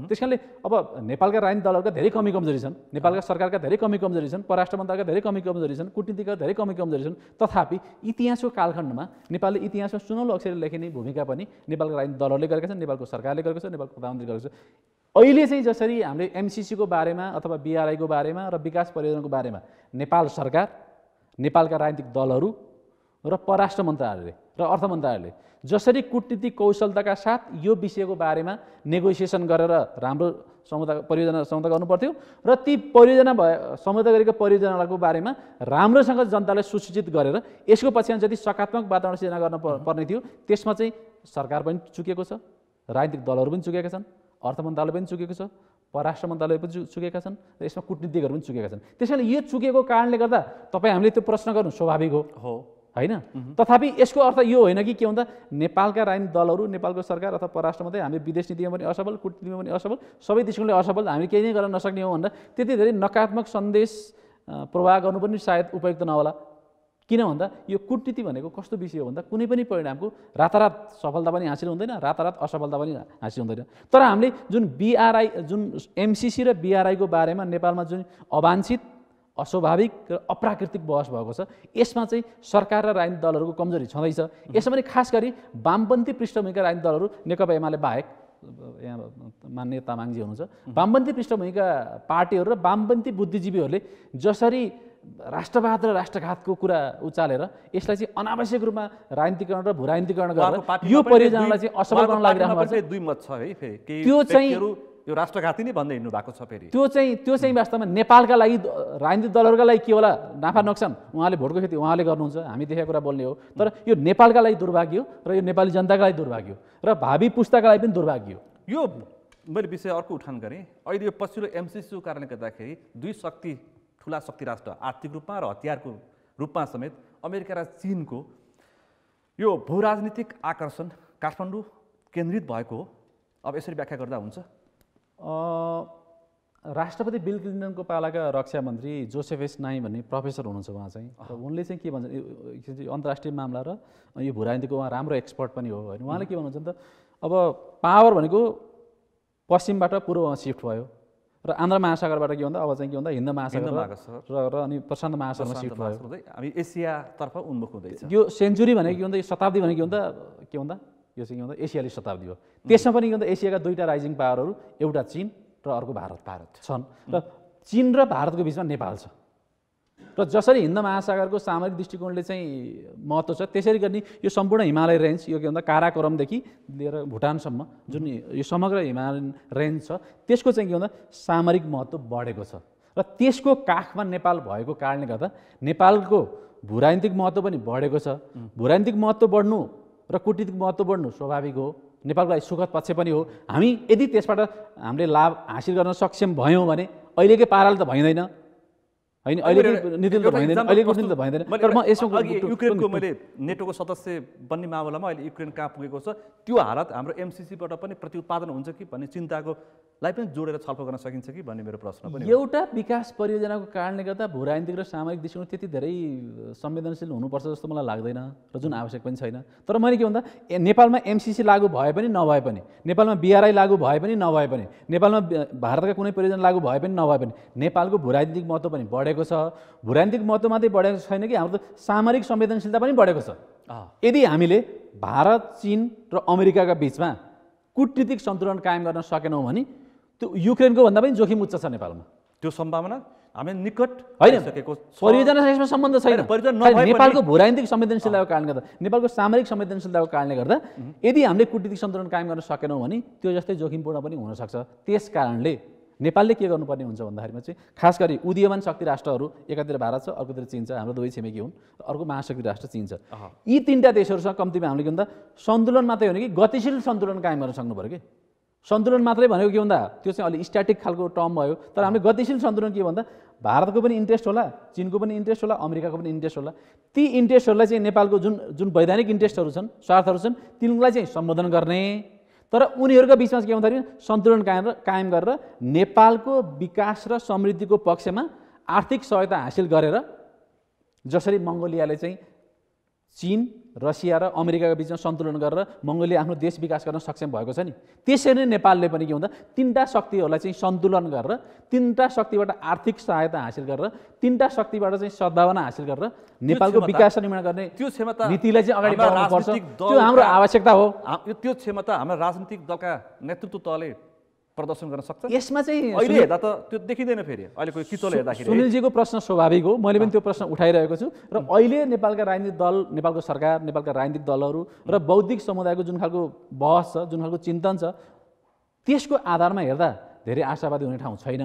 त्यसकारणले अब नेपालका राजनीतिक दलहरूका धेरै कमी कमजोरी छन्, नेपालका सरकारका धेरै कमी कमजोरी छन्, परराष्ट्र मन्त्रालयका धेरै कमी कमजोरी छन्, कूटनीतिका धेरै कमी कमजोरी छन्। तथापि इतिहासको कालखण्डमा नेपालले इतिहासमा सुनौलो अक्षरले लेखिने भूमिका पनि नेपालका राजनीतिक दलहरूले गरेका छन्, नेपालको सरकारले गरेको छ, नेपालको प्रधानमन्त्रीले गरेको छ। अहिले चाहिँ जसरी हामीले MCC को बारेमा अथवा BRI को बारेमा र विकास परियोजनाको बारेमा नेपाल सरकार, नेपालका राजनीतिक दलहरू र परराष्ट्र मन्त्रालयले र अर्थ मन्त्रालयले जसरी कूटनीतिक कौशलताका साथ यो विषयको बारेमा नेगोसिएसन गरेर राम्रो परियोजना सम्झौता गर्नुपर्थ्यो र ती परियोजना सम्झौता गरेको परियोजनाको बारेमा राम्रोसँग जनतालाई सुसूचित गरेर यसको पछाडि जति सकारात्मक वातावरण सिर्जना गर्न पर्ने थियो त्यसमा चाहिँ सरकार पनि चुकेको छ, राजनीतिक दलहरू पनि चुकेका छन्, अर्थ मन्त्रालय पनि चुकेको छ, परराष्ट्र मन्त्रालय पनि चुकेका छन् र यसमा कूटनीतिकहरू पनि चुकेका छन्। त्यसैले यो चुकेको कारणले गर्दा तपाईँ हामीले त्यो प्रश्न गर्नु स्वाभाविक हो होइन। तथापि यसको अर्थ यो होइन कि के भन्दा नेपालका राजनीतिक दलहरू, नेपालको सरकार अथवा परराष्ट्र मन्त्री हामी विदेश नीतिमा पनि असफल, कूटनीतिमा पनि असफल, सबै दृष्टिकोणले असफल, हामी केही नै गर्न नसक्ने हो भन्दा त्यति धेरै नकारात्मक सन्देश प्रवाह गर्नु पनि सायद उपयुक्त नहोला। किन भन्दा यो कूटनीति भनेको कस्तो विषय हो भन्दा कुनै पनि परिणामको रातारात सफलता पनि हासिल हुँदैन, रातारात असफलता पनि हासिल हुँदैन। तर हामीले जुन BRI, जुन MCC र BRI को बारेमा नेपालमा जुन अवाञ्छित, अस्वाभाविक र अप्राकृतिक बहस भएको छ, यसमा चाहिँ सरकार र राजनीतिक दलहरूको कमजोरी छँदैछ। यसमा पनि खास गरी वामपन्थी पृष्ठभूमिका राजनीतिक दलहरू, नेकपा एमाले बाहेक, यहाँ माननीय तामाङजी हुनुहुन्छ, वामपन्थी पृष्ठभूमिका पार्टीहरू र वामपन्थी बुद्धिजीवीहरूले जसरी राष्ट्रवाद र राष्ट्रघातको कुरा उचालेर यसलाई चाहिँ अनावश्यक रूपमा राजनीतिकरण र भूराजनीतिकरण गरेर यो परियोजनालाई चाहिँ असफल गर्न लागिरहेको छ। दुई मत छ है, फेरि त्यो चाहिँ यो राष्ट्रघाती नै भन्दै हिँड्नु भएको छ। फेरि त्यो चाहिँ वास्तवमा नेपालका लागि, राजनीतिक दलहरूका लागि के होला नाफा नोक्सान, उहाँले भोटको खेती उहाँले गर्नुहुन्छ, हामी देखेको कुरा बोल्ने हो। तर यो नेपालका लागि दुर्भाग्य हो र यो नेपाली जनताका लागि दुर्भाग्य हो र भावी पुस्ताका लागि पनि दुर्भाग्य हो। यो मैले विषय अर्को उठान गरेँ। अहिले यो पछिल्लो MCCको कारणले गर्दाखेरि दुई ठुला शक्ति राष्ट्र, आर्थिक रूपमा र हतियारको रूपमा समेत अमेरिका र चीनको यो भूराजनीतिक आकर्षण काठमाडौँ केन्द्रित भएको हो। अब यसरी व्याख्या गर्दा हुन्छ? राष्ट्रपति बिल क्लिन्टनको पालाका रक्षा मन्त्री जोसेफ एस नाई भन्ने प्रोफेसर हुनुहुन्छ उहाँ चाहिँ, र उनले चाहिँ के भन्छ, अन्तर्राष्ट्रिय मामला र यो भूराजनीतिको उहाँ राम्रो एक्सपर्ट पनि हो होइन। उहाँले के भन्नुहुन्छ त, अब पावर भनेको पश्चिमबाट पूर्वमा सिफ्ट भयो र आन्ध्र महासागरबाट के भन्दा अब चाहिँ के भन्दा हिन्द महासागर र अनि प्रशान्त महासागरमा सिफ्ट भयो, हामी एसियातर्फ उन्मुख हुँदैछ। यो सेन्चुरी भनेको के भन्दा, यो शताब्दी भनेको के भन्दा यो चाहिँ के भन्दा एसियाली शताब्दी हो। त्यसमा पनि के भन्दा एसियाका दुईवटा राइजिङ पावरहरू, एउटा चीन र अर्को भारत छन् र चीन र भारतको बिचमा नेपाल छ। र जसरी हिन्द महासागरको सामरिक दृष्टिकोणले चाहिँ महत्त्व छ, त्यसरी गर्ने यो सम्पूर्ण हिमालय रेन्ज, यो के भन्दा काराकोरमदेखि लिएर भुटानसम्म जुन यो समग्र हिमालयन रेन्ज छ, त्यसको चाहिँ के भन्दा सामरिक महत्त्व बढेको छ र त्यसको काखमा नेपाल भएको कारणले गर्दा नेपालको भूराजनीतिक महत्त्व पनि बढेको छ। भूराजनीतिक महत्त्व बढ्नु र कूटनीतिक महत्त्व बढ्नु स्वाभाविक हो, नेपालको लागि सुखद पक्ष पनि हो। हामी यदि त्यसबाट हामीले लाभ हासिल गर्न सक्षम भयौँ भने अहिलेकै पाराले त भइँदैन होइन, अहिलेको नीति त भइँदैन, अहिलेको नीति त भइँदैन। तर म यसमा युक्रेनको मैले नेटोको सदस्य बन्ने मामलामा अहिले युक्रेन कहाँ पुगेको छ, त्यो हालत हाम्रो MCCबाट पनि प्रत्युत्पादन हुन्छ कि भन्ने चिन्ताकोलाई पनि जोडेर छलफल गर्न सकिन्छ कि भन्ने मेरो प्रश्न पनि। एउटा विकास परियोजनाको कारणले गर्दा भूराजनीतिक र सामरिक दृष्टिकोण त्यति धेरै संवेदनशील हुनुपर्छ जस्तो मलाई लाग्दैन र जुन आवश्यक पनि छैन। तर मैले के भन्दा नेपालमा MCC लागू भए पनि नभए पनि, नेपालमा BRI लागू भए पनि नभए पनि, नेपालमा भारतका कुनै परियोजना लागू भए पनि नभए पनि नेपालको भूराजनीतिक महत्त्व पनि बढेको छ। भूराजनीतिक महत्त्व मात्रै बढेको छैन कि हाम्रो सामरिक संवेदनशीलता पनि बढेको छ। यदि हामीले भारत, चीन र अमेरिकाका बिचमा कूटनीतिक सन्तुलन कायम गर्न सकेनौँ भने त्यो युक्रेनको भन्दा पनि जोखिम उच्च छ नेपालमा। त्यो सम्भावना हामी निकट होइन, सकेको परियोजना यसमा सम्बन्ध छैन। नेपालको भूराजनीतिक संवेदनशीलताको कारणले गर्दा, नेपालको सामरिक संवेदनशीलताको कारणले गर्दा यदि हामीले कूटनीतिक सन्तुलन कायम गर्न सकेनौँ भने त्यो जस्तै जोखिमपूर्ण पनि हुनसक्छ। त्यस कारणले नेपालले के गर्नुपर्ने हुन्छ भन्दाखेरिमा चाहिँ खास गरी उदीयमान शक्ति राष्ट्रहरू, एकातिर भारत छ, अर्कोतिर चीन छ, हाम्रो दुवै छिमेकी हुन्, अर्को महाशक्ति राष्ट्र चीन छ। यी तीनटा देशहरूसँग कम्तीमा हामीले के भन्दा सन्तुलन मात्रै होइन कि गतिशील सन्तुलन कायम गर्न सक्नु पऱ्यो कि। सन्तुलन मात्रै भनेको के भन्दा त्यो चाहिँ अलि स्ट्याटिक खालको टर्म भयो। तर हामीले गतिशील सन्तुलन के भन्दा भारतको पनि इन्ट्रेस्ट होला, चीनको पनि इन्ट्रेस्ट होला, अमेरिकाको पनि इन्ट्रेस्ट होला। ती इन्ट्रेस्टहरूलाई चाहिँ नेपालको जुन वैधानिक इन्ट्रेस्टहरू छन्, स्वार्थहरू छन्, तिनलाई चाहिँ सम्बोधन गर्ने। तर उनीहरूका बिचमा के भन्दाखेरि सन्तुलन कायम गरेर नेपालको विकास र समृद्धिको पक्षमा आर्थिक सहायता हासिल गरेर जसरी मङ्गोलियाले चाहिँ चीन, रसिया र अमेरिकाका बिचमा सन्तुलन गरेर मङ्गोलिया आफ्नो देश विकास गर्न सक्षम भएको छ नि, त्यसरी नै नेपालले पनि के भन्दा तीनटा शक्तिहरूलाई चाहिँ सन्तुलन गरेर, तीनटा शक्तिबाट आर्थिक सहायता हासिल गरेर, तीनटा शक्तिबाट चाहिँ सद्भावना हासिल गरेर नेपालको विकास निर्माण गर्ने त्यो क्षमता नीतिलाई चाहिँ अगाडि बढाउनुपर्छ। त्यो हाम्रो आवश्यकता हो। त्यो क्षमता हाम्रो राजनीतिक दलका नेतृत्व तहले प्रदर्शन गर्न सक्छ? यसमा चाहिँ अहिले हेर्दा त त्यो देखिँदैन फेरि अहिलेको किचोले हेर्दाखेरि। सुनिलजीको प्रश्न स्वाभाविक हो, मैले पनि त्यो प्रश्न उठाइरहेको छु। र अहिले नेपालका राजनीतिक दल, नेपालको सरकार, नेपालका राजनीतिक दलहरू र बौद्धिक समुदायको जुन खालको बहस छ, जुन खालको चिन्तन छ, त्यसको आधारमा हेर्दा धेरै आशावादी हुने ठाउँ छैन।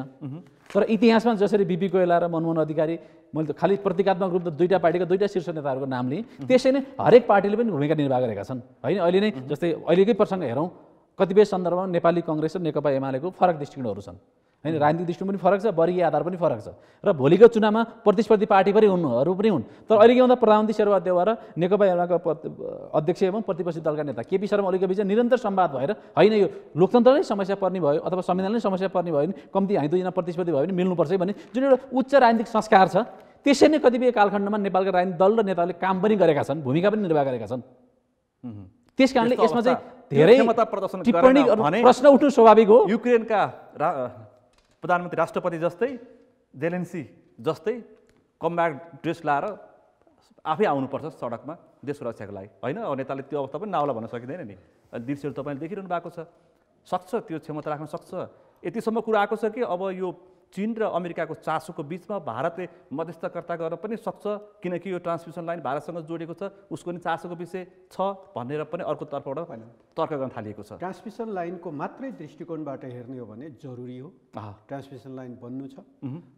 तर इतिहासमा जसरी बिपी कोइराला र मनमोहन अधिकारी, मैले त खालि प्रतीकात्मक रूपमा दुईटा पार्टीका दुईटा शीर्ष नेताहरूको नाम लिएँ, त्यसै नै हरेक पार्टीले पनि भूमिका निर्वाह गरेका छन् होइन। अहिले नै जस्तै अहिलेकै प्रसङ्ग हेरौँ, कतिपय सन्दर्भमा नेपाली कङ्ग्रेस र नेकपा एमालेको फरक दृष्टिकोणहरू छन् होइन। राजनीतिक दृष्टिकोण पनि फरक छ, वर्गीय आधार पनि फरक छ र भोलिको चुनावमा प्रतिस्पर्धी पार्टी पनि हुनुहरू पनि हुन्। तर अहिले के भन्दा प्रधानमन्त्री शेरबहादुर देउवा र नेकपा एमालेका अध्यक्ष एवं प्रतिपक्षी दलका नेता केपी शर्मा ओलीका बीच निरन्तर संवाद भएर होइन यो लोकतन्त्र नै समस्या पर्ने भयो अथवा संविधान नै समस्या पर्ने भयो भने कम्ती हामी दुईजना प्रतिस्पर्धी भयो भने मिल्नुपर्छ भने जुन एउटा उच्च राजनीतिक संस्कार छ, त्यसै नै कतिपय कालखण्डमा नेपालका राजनीतिक दल र नेताहरूले काम पनि गरेका छन्, भूमिका पनि निर्वाह गरेका छन्। त्यस कारणले यसमा चाहिँ धेरै टिप्पणी प्रश्न उठ्नु स्वाभाविक हो। युक्रेनका प्रधानमन्त्री राष्ट्रपति जस्तै जेलेन्सी जस्तै कम्ब्याट ड्रेस लाएर आफै आउनुपर्छ सडकमा देश सुरक्षाको लागि होइन। अब नेताले त्यो अवस्था पनि नआउला भन्न सकिँदैन नि। दृश्यहरू तपाईँले देखिरहनु भएको छ, सक्छ त्यो क्षमता राख्न सक्छ। यतिसम्म कुरा आएको छ कि अब यो चीन र अमेरिकाको चासोको बिचमा भारतले मध्यस्थकर्ता गर्न पनि सक्छ, किनकि यो ट्रान्समिसन लाइन भारतसँग जोडिएको छ, उसको नि चासोको विषय छ भनेर पनि अर्को तर्फबाट तर्क गर्न थालिएको छ। ट्रान्समिसन लाइनको मात्रै दृष्टिकोणबाट हेर्ने हो भने जरुरी हो, ट्रान्समिसन लाइन बन्नु छ,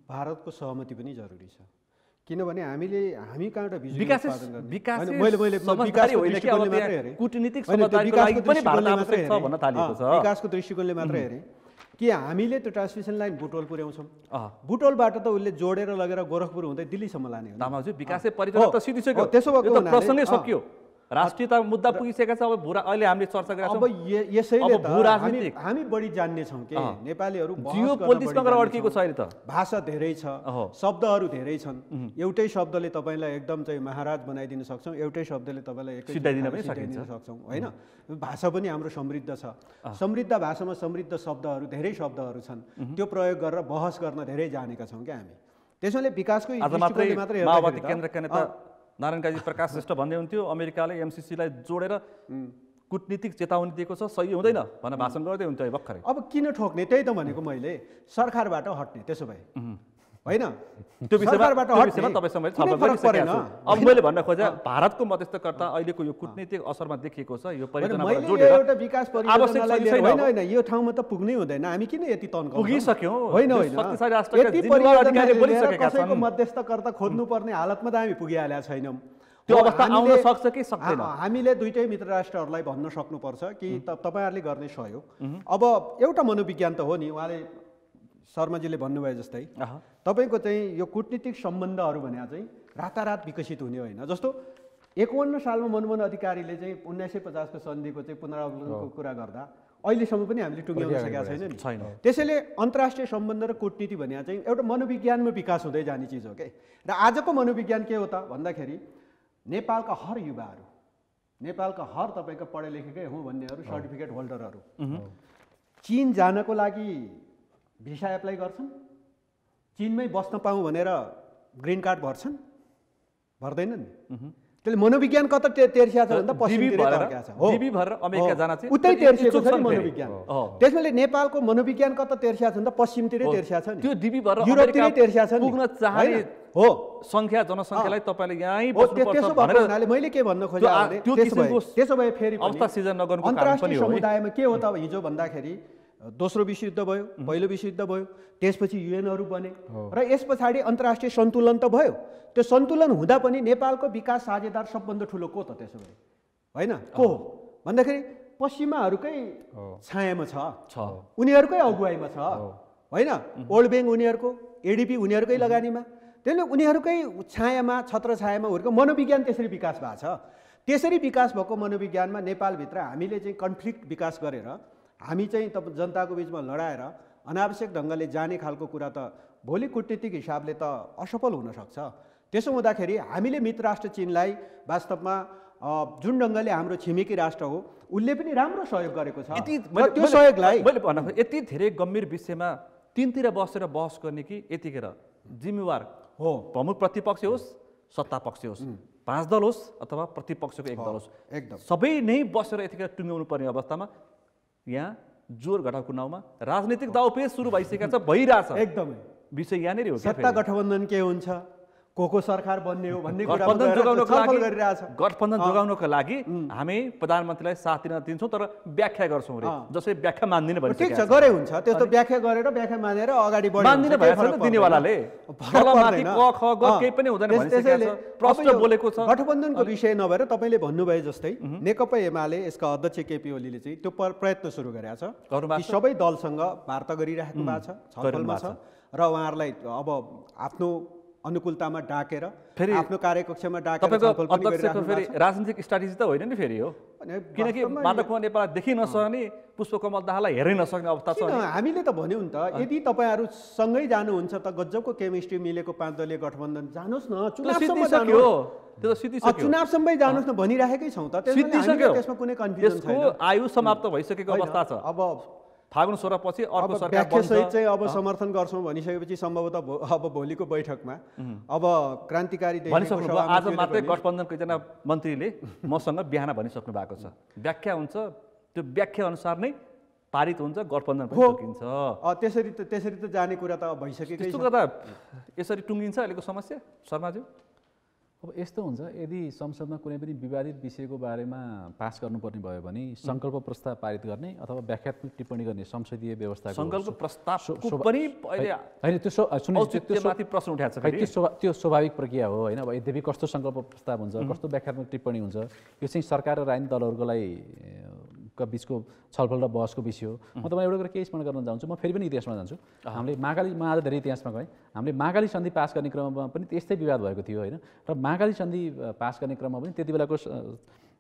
भारतको सहमति पनि जरुरी छ। किनभने हामी कहाँबाट बिजुली उत्पादन गर्ने विकासको दृष्टिकोणले मात्रै हेरेँ कि हामीले त्यो ट्रान्समिसन लाइन बुटोल पुर्याउँछौँ, बुटोलबाट त उसले जोडेर लगेर गोरखपुर हुँदै दिल्लीसम्म लाने हो। तामाङजी विकासै परिचय त सिधिसक्यो, त्यसो भएको प्रसङ्गै सकियो, राष्ट्रियता मुद्दा पुगिसकेका छ। अब अहिले हामीले चर्चा गरेका छौँ, अब यसैले त हामी बढी जान्ने छौँ कि नेपालीहरू जियो पोलिटिक्समा गएर अड्किएको छ। अहिले त भाषा धेरै छ, शब्दहरू धेरै छन्, एउटै शब्दले तपाईँलाई एकदम चाहिँ महाराज बनाइदिन सक्छौँ, एउटै शब्दले तपाईँलाई सिधाइदिन पनि सक्छौँ होइन। भाषा पनि हाम्रो समृद्ध छ, समृद्ध भाषामा समृद्ध शब्दहरू धेरै शब्दहरू छन्, त्यो प्रयोग गरेर बहस गर्न धेरै जानेका छौँ क्या हामी। त्यसैले विकासको माओवादी केन्द्रका नेता नारायण काजी प्रकाश श्रेष्ठ भन्दै हुन्थ्यो अमेरिकाले एमसिसीलाई जोडेर कूटनीतिक चेतावनी दिएको छ, सही हुँदैन भनेर भाषण गर्दै हुन्थ्यो भर्खरै। अब किन ठोक्ने, त्यही त भनेको मैले, सरकारबाट हट्ने त्यसो भए होइन, त्यो विषयमा तपाईँसँग छलफल गरिसकेको छु। अब मैले भन्न खोजेँ भारतको मध्यस्थकर्ता अहिलेको यो कूटनीतिक असरमा देखिएको छ, यो परियोजनाबाट जोडेर एउटा विकास परियोजनालाई होइन होइन यो ठाउँमा त पुग्नै हुँदैन, हामी किन यति तन्काउँछौँ? पुगिसक्यौँ होइन होइन, शक्तिशाली राष्ट्रका जिम्मेवार अधिकारीले बोलिसकेका छन्, कसैको मध्यस्थकर्ता खोज्नुपर्ने हालतमा त हामी पुगिहालेका छैनौँ। त्यो अवस्था आउन सक्छ कि सक्दैन? हामीले दुईटै मित्र राष्ट्रहरूलाई भन्न सक्नुपर्छ कि तपाईँहरूले गर्ने सहयोग। अब एउटा मनोविज्ञान त हो नि, उहाँले शर्माजीले भन्नुभयो जस्तै तपाईँको चाहिँ यो कूटनीतिक सम्बन्धहरू भने चाहिँ रातारात विकसित हुने होइन। जस्तो 51 सालमा मनमोहन अधिकारीले चाहिँ 1950को सन्धिको चाहिँ पुनरावलोकनको कुरा गर्दा अहिलेसम्म पनि हामीले टुङ्ग्याउन सकेका छैन नि। त्यसैले अन्तर्राष्ट्रिय सम्बन्ध र कूटनीति भने चाहिँ एउटा मनोविज्ञानमा विकास हुँदै जाने चिज हो के। र आजको मनोविज्ञान के हो त भन्दाखेरि नेपालका हर युवाहरू, नेपालका हर तपाईँको पढे लेखेकै हुँ भन्नेहरू, सर्टिफिकेट होल्डरहरू चीन जानको लागि भिसा एप्लाई गर्छन्, चीनमै बस्न पाऊँ भनेर ग्रिन कार्ड भर्छन्, भर्दैनन्। त्यसले मनोविज्ञान कता तेर्सिया छ भन्दा पश्चिमतिर तेर्सिया छ हो, डिबी भरेर अमेरिका जान चाहिँ उतै तेर्सिएको छ नि मनोविज्ञान। त्यसैले नेपालको मनोविज्ञान कता तेर्सिया छ भन्दा पश्चिमतिरै तेर्सिया छ नि, त्यो डिबी भरेर युरोपतिरै तेर्सिया छ नि। पुग्न चाहने हो संख्या जनसङ्ख्यालाई तपाईले यहीँ बस्नुपर्छ भनेर हुनाले मैले के भन्न खोजेँ भने त्यसो भए फेरि अवस्था सिर्जना नगर्नुको कारण पनि हो। समुदायमा के हो त हिजो भन्दाखेरि दोस्रो विश्वयुद्ध भयो, पहिलो विश्वयुद्ध भयो, त्यसपछि युएनहरू बने र यस पछाडि अन्तर्राष्ट्रिय सन्तुलन त भयो। त्यो सन्तुलन हुँदा पनि नेपालको विकास साझेदार सबभन्दा ठुलो को त त्यसो भए होइन को हो भन्दाखेरि पश्चिमाहरूकै छायामा छ, उनीहरूकै अगुवाईमा छ होइन। वर्ल्ड ब्याङ्क उनीहरूको, एडिपी उनीहरूकै लगानीमा, त्यसले उनीहरूकै छायामा छत्रछायामा उनीहरूको मनोविज्ञान त्यसरी विकास भएको छ। त्यसरी विकास भएको मनोविज्ञानमा नेपालभित्र हामीले चाहिँ कन्फ्लिक्ट विकास गरेर हामी चाहिँ जनताको बिचमा लडाएर अनावश्यक ढङ्गले जाने खालको कुरा त भोलि कूटनीतिक हिसाबले त असफल हुनसक्छ। त्यसो हुँदाखेरि हामीले मित्र राष्ट्र चीनलाई वास्तवमा जुन ढङ्गले हाम्रो छिमेकी राष्ट्र हो उसले पनि राम्रो सहयोग गरेको छ। त्यो सहयोगलाई मैले भन्न यति धेरै गम्भीर विषयमा तिनतिर बसेर बहस गर्ने कि यतिखेर जिम्मेवार हो प्रमुख प्रतिपक्ष होस्, सत्ता पक्ष होस्, 5 दल होस् अथवा प्रतिपक्षको 1 दल होस्, एकदम सबै नै बसेर यतिखेर टुङ्ग्याउनु पर्ने अवस्थामा यहाँ जोर घटाउको नाउँमा राजनीतिक दाउपेच सुरु भइसकेका छ, भइरहेछ। एकदमै विषय यहाँनिर हो। सत्ता गठबन्धन के हुन्छ, को सरकार बन्ने हो भन्ने कुरा गठबन्धन जोगाउनको लागि गरिरहेछ। गठबन्धन जोगाउनको लागि हामी प्रधानमन्त्रीलाई साथ दिन दिन्छौँ, तर व्याख्या गर्छौँ रे, जसरी व्याख्या मान्दिन भन्छ। ठिक छ, गरे हुन्छ, त्यस्तो व्याख्या गरेर व्याख्या मानेर अगाडि बढ्नु मान्दिन भएछ नि दिनेवालाले। तलमाथि क ख ग केही पनि हुँदैन भनिसकेको छ, प्रश्न बोलेको छ। गठबन्धनको विषय नभएर तपाईँले भन्नुभए जस्तै नेकपा एमाले यसका अध्यक्ष केपी ओलीले चाहिँ त्यो प्रयत्न सुरु गरेका छ कि सबै दलसँग वार्ता गरिराख्नु भएको छ, छलफलमा छ र उहाँहरूलाई अब आफ्नो अनुकूलतामा डाकेर फेरि आफ्नो कार्यकक्षमा डाकेर तपाईँको अध्यक्षको फेरि राजनीतिक स्ट्राटेजी त होइन नि फेरि हो, किनकि माधव कुमार नेपाल देखि नसक्ने, पुष्पकमल दाहाललाई हेरै नसक्ने अवस्था छ। हामीले त भन्यौँ नि त, यदि तपाईँहरू सँगै जानुहुन्छ त गजबको केमिस्ट्री मिलेको 5 दलीय गठबन्धन जानुहोस् न, चुनावसम्म जानुहोस् न भनिराखेकै छौँ त। त्यसमा कुनै कन्फ्युजन छैन। आयु समाप्त भइसकेको अवस्था छ। अब फागुन 16 पछि अर्को सरकार व्याख्यासहित चाहिँ अब समर्थन गर्छौँ भनिसकेपछि सम्भवतः अब भोलिको बैठकमा अब क्रान्तिकारी भनिसक्नु भयो। आज मात्रै गठबन्धनको एकजना मन्त्रीले मसँग बिहान भनिसक्नु भएको छ, व्याख्या हुन्छ, त्यो व्याख्या अनुसार नै पारित हुन्छ, गठबन्धन पनि सकिन्छ। त्यसरी त जाने कुरा त भइसकेकै छ। त्यस्तो गर्दा यसरी टुङ्गिन्छ अहिलेको समस्या शर्माज्यू? अब यस्तो हुन्छ, यदि संसदमा कुनै पनि विवादित विषयको बारेमा पास गर्नुपर्ने भयो भने सङ्कल्प प्रस्ताव पारित गर्ने अथवा व्याख्यात्मक टिप्पणी गर्ने संसदीय व्यवस्था। सङ्कल्प प्रस्तावको पनि होइन, त्यो प्रश्न उठाएको छ, त्यो स्वाभाविक प्रक्रिया हो होइन। अब यद्यपि कस्तो सङ्कल्प प्रस्ताव हुन्छ, कस्तो व्याख्यात्मक टिप्पणी हुन्छ, यो चाहिँ सरकार र राजनीतिक दलहरूको लागि का बिचको छलफल र बहसको विषय हो। म तपाईँ एउटा कुरा के स्मरण गर्न चाहन्छु, म फेरि पनि इतिहासमा जान्छु। हामीले म आज धेरै इतिहासमा गएँ। हामीले महाकाली सन्धि पास गर्ने क्रममा पनि त्यस्तै विवाद भएको थियो होइन। र महाकाली सन्धि पास गर्ने क्रममा पनि त्यति बेलाको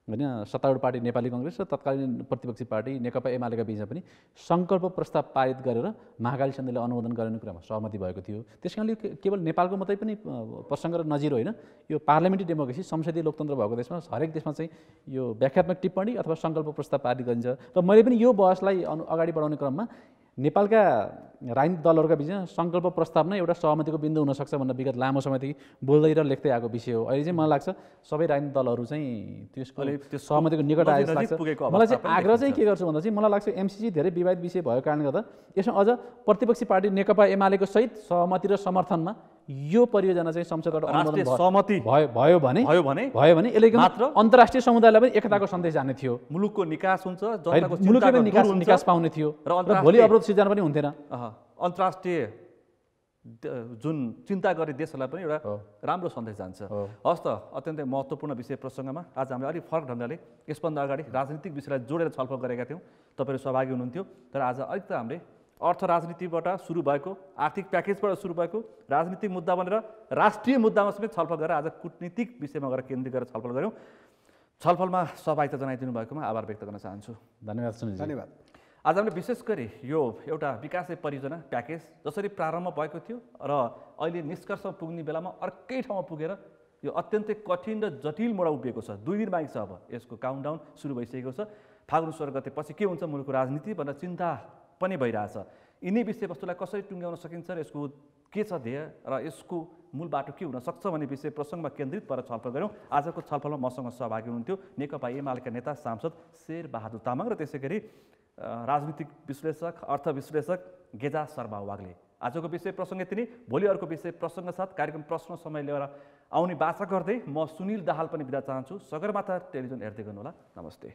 होइन सत्तारूढ पार्टी नेपाली कङ्ग्रेस र तत्कालीन प्रतिपक्षी पार्टी नेकपा एमालेका बिचमा पनि सङ्कल्प प्रस्ताव पारित गरेर महाकाली सन्धिलाई अनुमोदन गर्ने कुरामा सहमति भएको थियो। त्यस कारणले केवल नेपालको मात्रै पनि प्रसङ्ग र नजिर होइन, यो पार्लियामेन्ट्री डेमोक्रेसी संसदीय लोकतन्त्र भएको देशमा हरेक देशमा चाहिँ यो व्याख्यात्मक टिप्पणी अथवा सङ्कल्प प्रस्ताव पारित गरिन्छ। र मैले पनि यो बहसलाई अगाडि बढाउने क्रममा नेपालका राजनीतिक दलहरूका बिचमा सङ्कल्प प्रस्ताव नै एउटा सहमतिको बिन्दु हुनसक्छ भनेर विगत लामो समयदेखि बोल्दै र लेख्दै आएको विषय हो। अहिले चाहिँ मलाई लाग्छ सबै राजनीतिक दलहरू चाहिँ त्यसको सहमतिको निकट आएर लाग्छ। मलाई चाहिँ आग्रह चाहिँ के गर्छु भन्दा चाहिँ मलाई लाग्छ एमसिसी धेरै विवादित विषय भएको कारणले गर्दा यसमा अझ प्रतिपक्षी पार्टी नेकपा एमालेको सहित सहमति र समर्थनमा यो परियोजना चाहिँ संसदबाट अनुमोदन सहमति भयो भने यसले मात्र अन्तर्राष्ट्रिय समुदायलाई पनि एकताको सन्देश जाने थियो, मुलुकको निकास हुन्छ, मुलुकले पनि निकास पाउने थियो र भोलि अवरोध सिर्जना पनि हुन्थेन। अन्तर्राष्ट्रिय जुन चिन्ता गर्ने देशहरूलाई पनि एउटा राम्रो सन्देश जान्छ। हस् त, अत्यन्तै महत्त्वपूर्ण विषय प्रसङ्गमा आज हामीले अलिक फरक ढङ्गले यसभन्दा अगाडि राजनीतिक विषयलाई जोडेर छलफल गरेका थियौँ, तपाईँहरू सहभागी हुनुहुन्थ्यो। तर आज अलिक त हामीले अर्थ राजनीतिबाट सुरु भएको, आर्थिक प्याकेजबाट सुरु भएको राजनीतिक मुद्दा बनेर राष्ट्रिय मुद्दामा समेत छलफल गरेर आज कुटनीतिक विषयमा गएर केन्द्रित गरेर छलफल गऱ्यौँ। छलफलमा सहभागिता जनाइदिनु भएकोमा आभार व्यक्त गर्न चाहन्छु। धन्यवाद सुनिल। धन्यवाद। आज हामीले विशेष गरी यो एउटा विकास परियोजना प्याकेज जसरी प्रारम्भ भएको थियो र अहिले निष्कर्षमा पुग्ने बेलामा अर्कै ठाउँमा पुगेर यो अत्यन्तै कठिन र जटिल मोड उभिएको छ। 2 दिन बाँकी छ, अब यसको काउन्टडाउन सुरु भइसकेको छ। फागुन 16 गते पछि के हुन्छ मुलुकको राजनीति भनेर चिन्ता पनि भइरहेछ। यिनै विषयवस्तुलाई कसरी टुङ्ग्याउन सकिन्छ र यसको के छ ध्येय र यसको मूल बाटो के हुन सक्छ भन्ने विषय प्रसङ्गमा केन्द्रित भएर छलफल गऱ्यौँ। आजको छलफलमा मसँग सहभागी हुनुहुन्थ्यो नेकपा एमालेका नेता सांसद शेरबहादुर तामाङ र त्यसै गरी राजनीतिक विश्लेषक अर्थ विश्लेषक गेजा शर्मा वाग्ले। आजको विषय प्रसङ्ग यति नै। भोलि अर्को विषय प्रसङ्ग साथ कार्यक्रम प्रश्न समय लिएर आउने बाचा गर्दै म सुनिल दाहाल पनि बिदा चाहन्छु। सगरमाथा टेलिभिजन हेर्दै गर्नुहोला। नमस्ते।